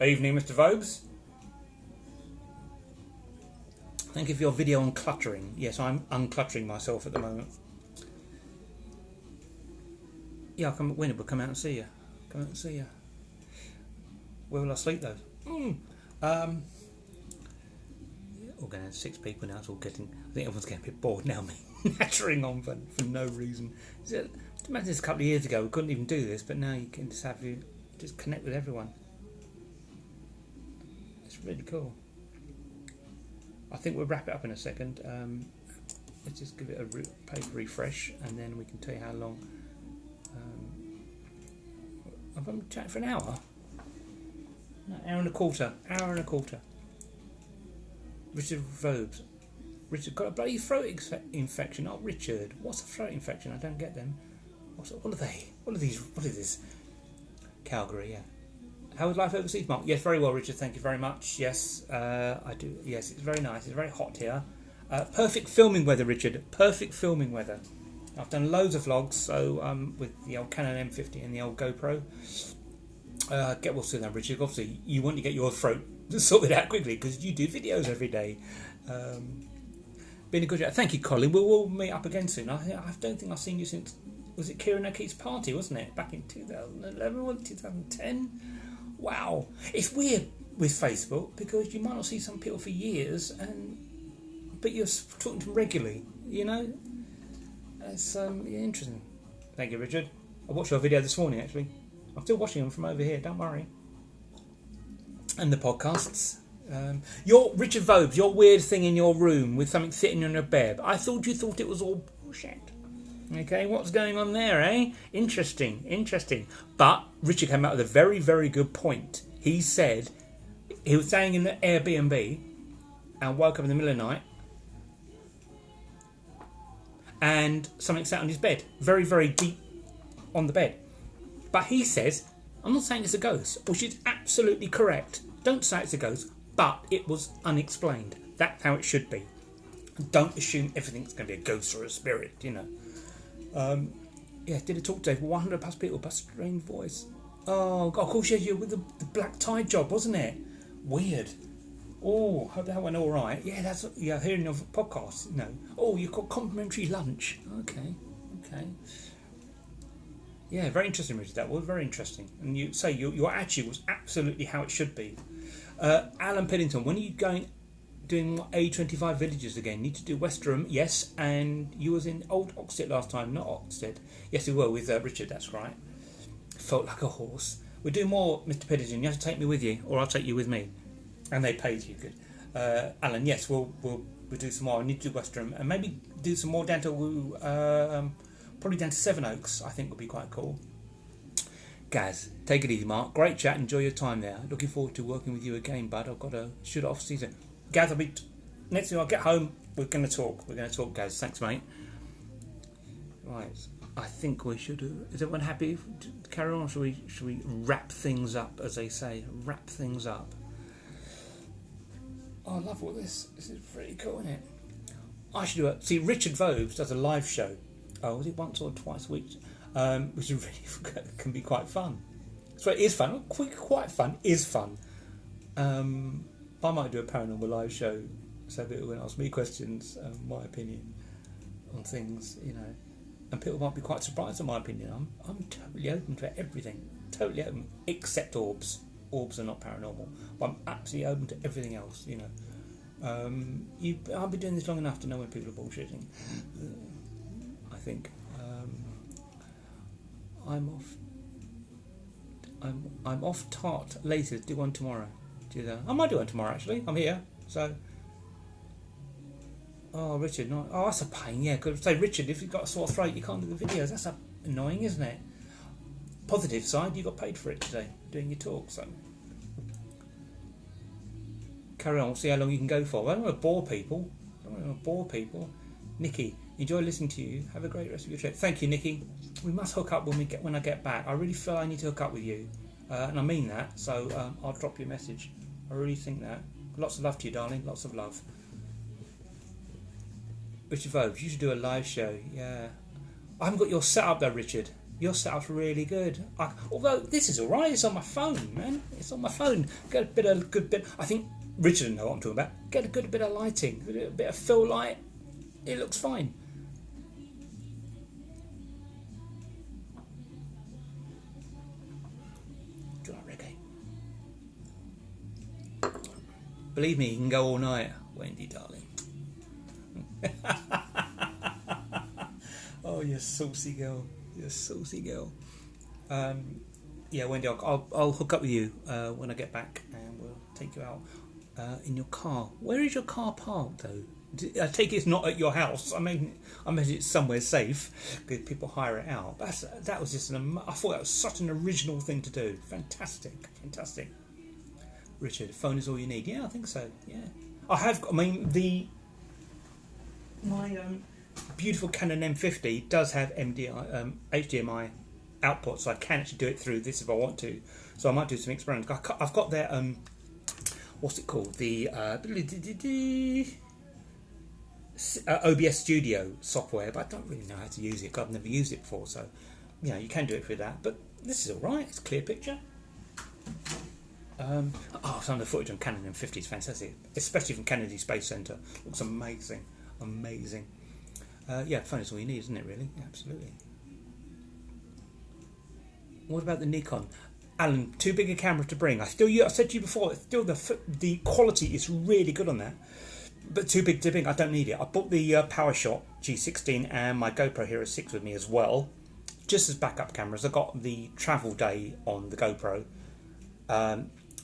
Evening, Mr. Vobes. Thank you for your video on cluttering. Yes, I'm uncluttering myself at the moment. Yeah, when we'll come out and see you. Where will I sleep though? We're going to have 6 people now. It's all getting. I think everyone's getting a bit bored now. Me nattering on for no reason. Imagine this a couple of years ago we couldn't even do this, but now you can just connect with everyone. It's really cool. I think we'll wrap it up in a second. Let's just give it a page refresh, and then we can tell you how long. I've been chatting for an hour. No, hour and a quarter. Richard Vobes. Richard got a bloody throat infection. Oh, Richard, what's a throat infection? I don't get them. What are they? What are these? What is this? Calgary, yeah. How is life overseas, Mark? Yes, very well, Richard. Thank you very much. Yes, I do. Yes, it's very nice. It's very hot here. Perfect filming weather, Richard. Perfect filming weather. I've done loads of vlogs, so with the old Canon M50 and the old GoPro. Get well soon, then, Richard. Obviously, you want to get your throat sorted out quickly because you do videos every day. Been a good job. Thank you, Colin. We'll meet up again soon. I don't think I've seen you since. Was it Kieran O'Keefe's party, wasn't it? Back in 2011 or 2010? Wow. It's weird with Facebook because you might not see some people for years, but you're talking to them regularly, you know? It's interesting. Thank you, Richard. I watched your video this morning, actually. I'm still watching them from over here, don't worry. And the podcasts. Your Richard Vobes, your weird thing in your room with something sitting on your bed. I thought you thought it was all bullshit. Okay, what's going on there, eh? Interesting, interesting. But Richard came out with a very, very good point. He said he was staying in the Airbnb and woke up in the middle of the night and something sat on his bed, very, very deep on the bed. But he says, I'm not saying it's a ghost, which is absolutely correct. Don't say it's a ghost, but it was unexplained. That's how it should be. Don't assume everything's going to be a ghost or a spirit, you know. Yeah, did a talk today for 100 plus people, but strange voice. Oh, God, of course, yeah, you with the black tie job, wasn't it? Weird. Oh, hope that went all right. Yeah, that's hearing of podcasts. You know. Oh, you've got complimentary lunch. Okay. Yeah, very interesting, Richard. That was very interesting. And you say your attitude was absolutely how it should be. Alan Piddington, when are you doing A25 villages again? Need to do Westerham, yes. And you was in Old Oxted last time, not Oxted. Yes, we were with Richard. That's right. Felt like a horse. We're doing more, Mr. Piddington. You have to take me with you, or I'll take you with me. And they paid you good. Alan, yes, we'll do some more. I need to do Westerham and maybe do some more down to probably down to Sevenoaks. I think would be quite cool. Gaz, take it easy, Mark. Great chat. Enjoy your time there. Looking forward to working with you again, bud. I've got to shoot off season. Gaz, next thing I'll get home. We're going to talk. Gaz. Thanks, mate. Right. I think we should. Is everyone happy to carry on? Or should we wrap things up, as they say? Wrap things up. Oh, I love all this. This is pretty cool, isn't it? I should do it. See, Richard Vobes does a live show. Oh, was it once or twice a week? Which is really can be quite fun. So it is fun. Quite fun. Is fun. I might do a paranormal live show so people can ask me questions, my opinion on things, you know. And people might be quite surprised at my opinion. I'm totally open to everything. Totally open, except orbs. Orbs are not paranormal, but I'm absolutely open to everything else, you know. I've been doing this long enough to know when people are bullshitting. I think I'm off tart later. Do one tomorrow. Do that. I might do one tomorrow actually. I'm here, so. Oh, Richard, no. Oh, that's a pain. Yeah, because say Richard, if you've got a sore throat, you can't do the videos. That's annoying, isn't it? Positive side, you got paid for it today, doing your talk, so carry on, we'll see how long you can go for. I don't want to bore people. Nikki, enjoy listening to you. Have a great rest of your trip. Thank you, Nikki. We must hook up when I get back. I really feel I need to hook up with you, and I mean that. So I'll drop you a message. I really think that. Lots of love to you, darling. Lots of love. Richard Vobes, you should do a live show. Yeah, I haven't got your setup though, Richard. Your setup's really good. Although this is alright, it's on my phone, man. It's on my phone. Get a good bit. I think Richard will know what I'm talking about. Get a good bit of lighting, a bit of fill light. It looks fine. Do you like reggae? Believe me, you can go all night, Wendy, darling. Oh, you saucy girl. You're a saucy girl. Yeah, Wendy, I'll hook up with you when I get back, and we'll take you out in your car. Where is your car parked, though? I take it it's not at your house. I mean it's somewhere safe because people hire it out. That was just I thought that was such an original thing to do. Fantastic. Richard, phone is all you need. Yeah, I think so. Yeah, I have. I mean my beautiful Canon M50 does have HDMI output, so I can actually do it through this if I want to. So I might do some experiments. I've got their what's it called? The OBS Studio software, but I don't really know how to use it because I've never used it before. So you can do it through that. But this is all right. It's a clear picture. Some of the footage on Canon M50 is fantastic, especially from Kennedy Space Center. Looks amazing. Phone is all you need, isn't it, really? Yeah, absolutely. What about the Nikon? Alan, too big a camera to bring. I said to you before, still the quality is really good on that. But too big to bring, I don't need it. I bought the PowerShot G16 and my GoPro Hero 6 with me as well. Just as backup cameras. I got the Travel Day on the GoPro.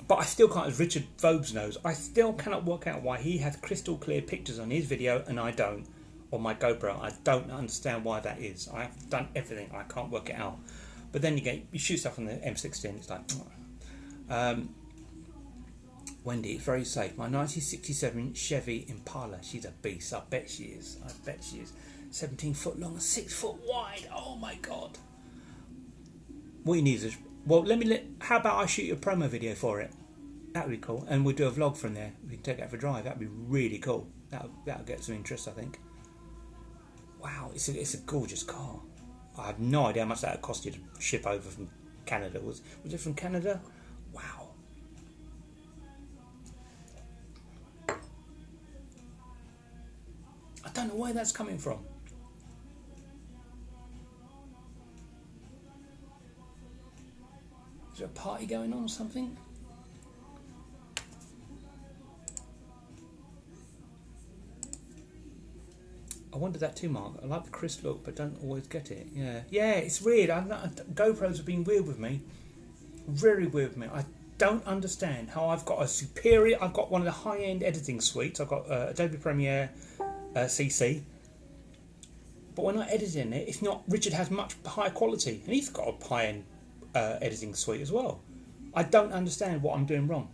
But I still can't, as Richard Vobes knows, I still cannot work out why he has crystal clear pictures on his video and I don't, on my GoPro. I don't understand why that is. I've done everything, I can't work it out. But then you shoot stuff on the M16, it's like, Wendy, it's very safe. My 1967 Chevy Impala, she's a beast. I bet she is. 17 foot long and 6 foot wide. Oh my god. What you need is, well, how about I shoot you a promo video for it? That would be cool. And we'll do a vlog from there. We can take it for a drive. That would be really cool. That'll get some interest, I think. Wow, it's a gorgeous car. I have no idea how much that would cost you to ship over from Canada. Was it from Canada? Wow. I don't know where that's coming from. Is there a party going on or something? I wondered that too, Mark. I like the crisp look, but don't always get it. Yeah, it's weird. GoPros have been weird with me. Very weird with me. I don't understand how I've got I've got one of the high-end editing suites. I've got Adobe Premiere CC. But when I edit in it, it's not. Richard has much higher quality, and he's got a high-end editing suite as well. I don't understand what I'm doing wrong.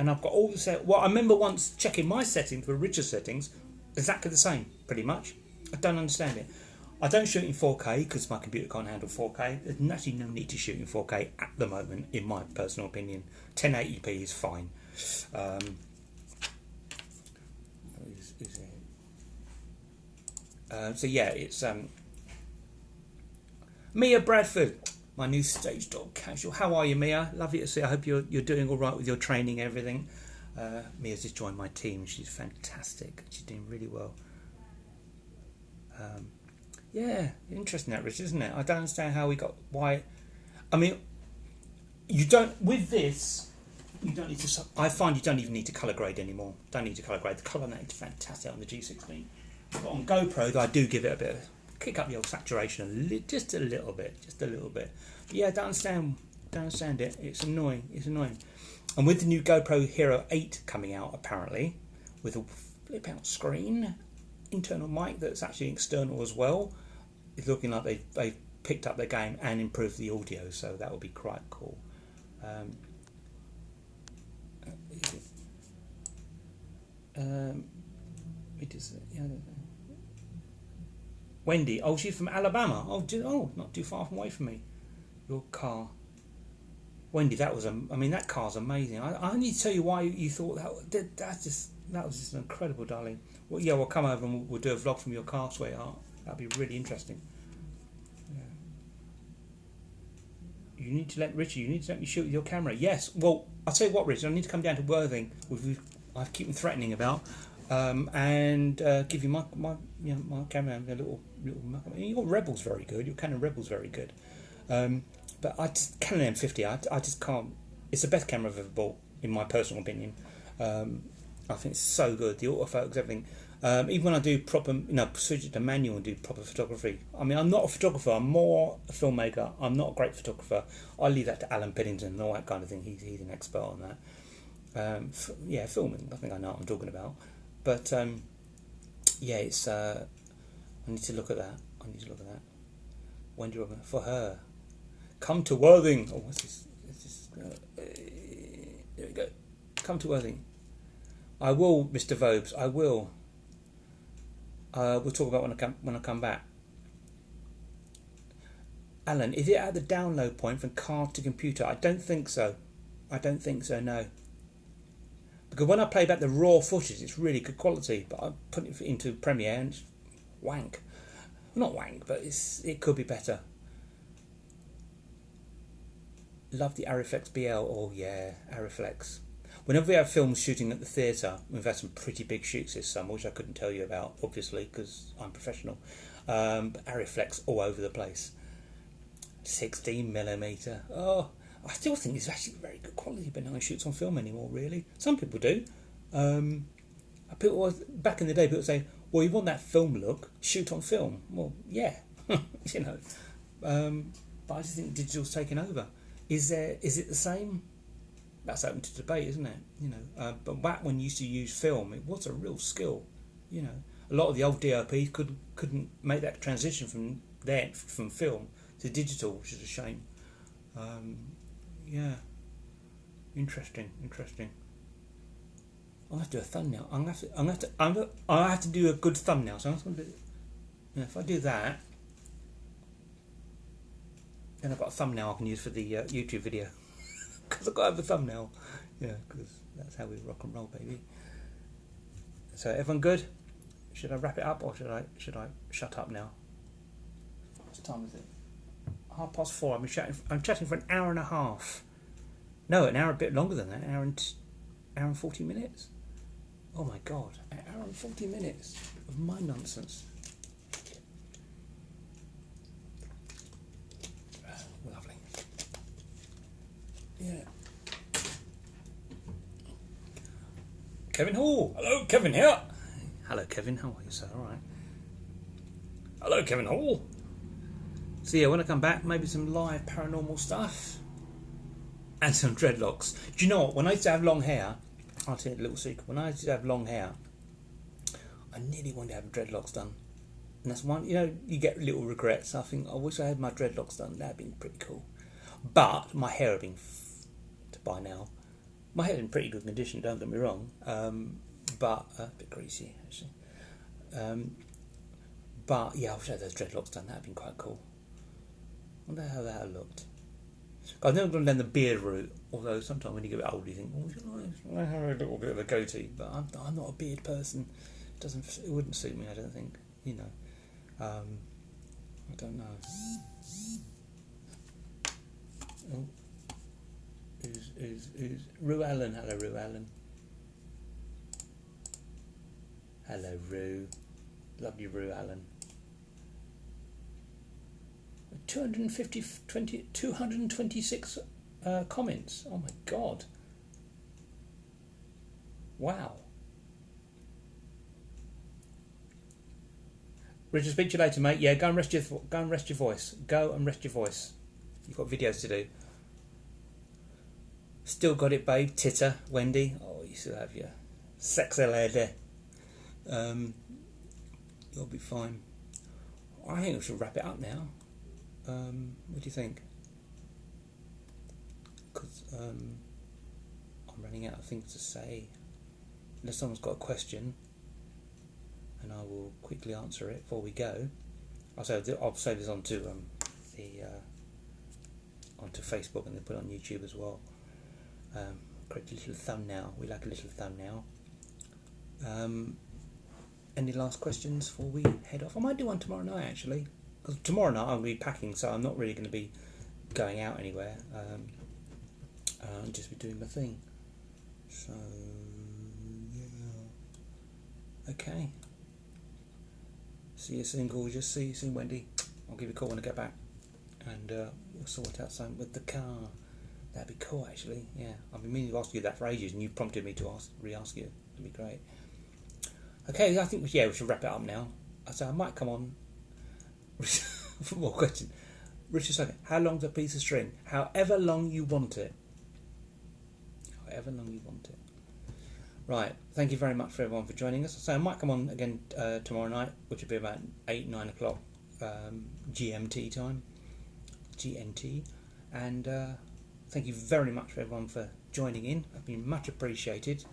And I've got all the set. Well, I remember once checking my settings with Richard's settings, exactly the same, pretty much. I don't understand it. I don't shoot in 4K because my computer can't handle 4K. There's actually no need to shoot in 4K at the moment, in my personal opinion. 1080p is fine. So yeah, it's Mia Bradford, my new stage dog casual. How are you, Mia? Lovely to see. I hope you're doing all right with your training, everything. Mia's just joined my team. She's fantastic. She's doing really well. Yeah, interesting that, Rich, isn't it? I don't understand how we got why. I mean, you don't with this. You don't need to. I find you don't even need to color grade anymore. Don't need to color grade. The color on that is fantastic on the G16. But on GoPro, though, I do give it a bit of kick up the old saturation just a little bit. But yeah, I don't understand it. It's annoying. And with the new GoPro Hero 8 coming out, apparently, with a flip out screen, internal mic that's actually external as well, it's looking like they've picked up their game and improved the audio, so that will be quite cool. Wendy, oh, she's from Alabama. Oh, not too far away from me. Your car. Wendy, that car's amazing. I need to tell you why you thought that was just incredible, darling. Well, yeah, we'll come over and we'll do a vlog from your car, sweetheart. That'd be really interesting. Yeah. You need to let me shoot with your camera. Yes. Well, I'll tell you what, Richard. I need to come down to Worthing. I keep on threatening about, and give you my camera and a little. Your Rebel's very good. Your Canon Rebel's very good. But Canon M50, I just can't. It's the best camera I've ever bought, in my personal opinion. I think it's so good. The autofocus, everything. Even when I do switch it to manual and do proper photography. I mean, I'm not a photographer. I'm more a filmmaker. I'm not a great photographer. I leave that to Alan Piddington and all that kind of thing. He's an expert on that. Filming. I think I know what I'm talking about. But it's. I need to look at that. Wendy Robin for her. Come to Worthing. Oh, what's this? There we go. Come to Worthing. I will, Mr. Vobes. I will. We'll talk about when I come back. Alan, is it at the download point from card to computer? I don't think so. No. Because when I play back the raw footage, it's really good quality. But I put it into Premiere and it's wank. Not wank, but it could be better. Love the Arriflex BL. Oh yeah, Arriflex. Whenever we have films shooting at the theatre, we've had some pretty big shoots this summer, which I couldn't tell you about, obviously, because I'm professional. But Arriflex all over the place. 16mm. Oh, I still think it's actually very good quality, but no one shoots on film anymore, really. Some people do. Back in the day, people say, well, you want that film look, shoot on film. Well, yeah, But I just think digital's taken over. Is it the same? that's open to debate, isn't it? You know, but back when you used to use film, it was a real skill. You know, a lot of the old DOPs couldn't make that transition from film to digital, which is a shame. Yeah, interesting. I'll have to do a thumbnail. I'll have to do a good thumbnail. So I'm going to do. You know, if I do that, then I've got a thumbnail I can use for the YouTube video. Because I've got to have a thumbnail. Yeah, because that's how we rock and roll, baby. So everyone good? Should I wrap it up or should I shut up now? What time is it? 4:30. I'm chatting for an hour and a half. No, an hour a bit longer than that. Hour and 40 minutes. Oh my god, an hour and 40 minutes of my nonsense. Lovely. Yeah. Kevin Hall. Hello, Kevin here. Hello, Kevin. How are you, sir? All right. Hello, Kevin Hall. So yeah, when I come back, maybe some live paranormal stuff and some dreadlocks. Do you know what? When I used to have long hair, I'll tell you a little secret. When I used to have long hair, I nearly wanted to have dreadlocks done. And that's one, you know, you get little regrets. I think, I wish I had my dreadlocks done. That'd been pretty cool. But my hair had been by now. My hair's in pretty good condition, don't get me wrong. But a bit greasy, actually. But yeah, I wish I had those dreadlocks done. That'd been quite cool. I wonder how that looked. I've never gone down the beard route, although sometimes when you get a bit older you think, oh, I have a little bit of a goatee, but I'm not a beard person. It wouldn't suit me, I don't think. You know, I don't know. Oh, who's Rue Allen? Hello, Rue Allen. Hello, Rue. Love you, Rue Allen. 226 comments. Oh my god! Wow. Richard, speak to you later, mate. Yeah, go and rest your voice. Go and rest your voice. You've got videos to do. Still got it, babe. Titter, Wendy. Oh, you still have your sexy lady. You'll be fine. I think we should wrap it up now. What do you think? Because I'm running out of things to say. Unless someone's got a question, and I will quickly answer it before we go. I'll save this onto onto Facebook and then put it on YouTube as well. Create a little thumbnail. We like a little thumbnail. Any last questions before we head off? I might do one tomorrow night actually. Because tomorrow night I'll be packing, so I'm not really going to be going out anywhere. I'll just be doing my thing. So yeah. Okay. See you soon, gorgeous. See you soon, Wendy. I'll give you a call when I get back, and we'll sort out something with the car. That'd be cool, actually. Yeah, I've been meaning to ask you that for ages, and you prompted me to re-ask you. That'd be great. Okay, I think we should wrap it up now. So I might come on. For more questions. Richard second. How long's a piece of string? However long you want it. However long you want it. Right. Thank you very much for everyone for joining us. So I might come on again tomorrow night, which will be about 8-9 o'clock GMT time. GMT. And thank you very much for everyone for joining in. I've been much appreciated.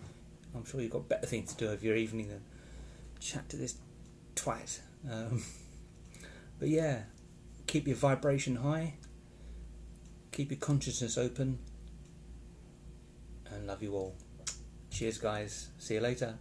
I'm sure you've got better things to do of your evening than chat to this twat. But yeah, keep your vibration high, keep your consciousness open, and love you all. Cheers, guys. See you later.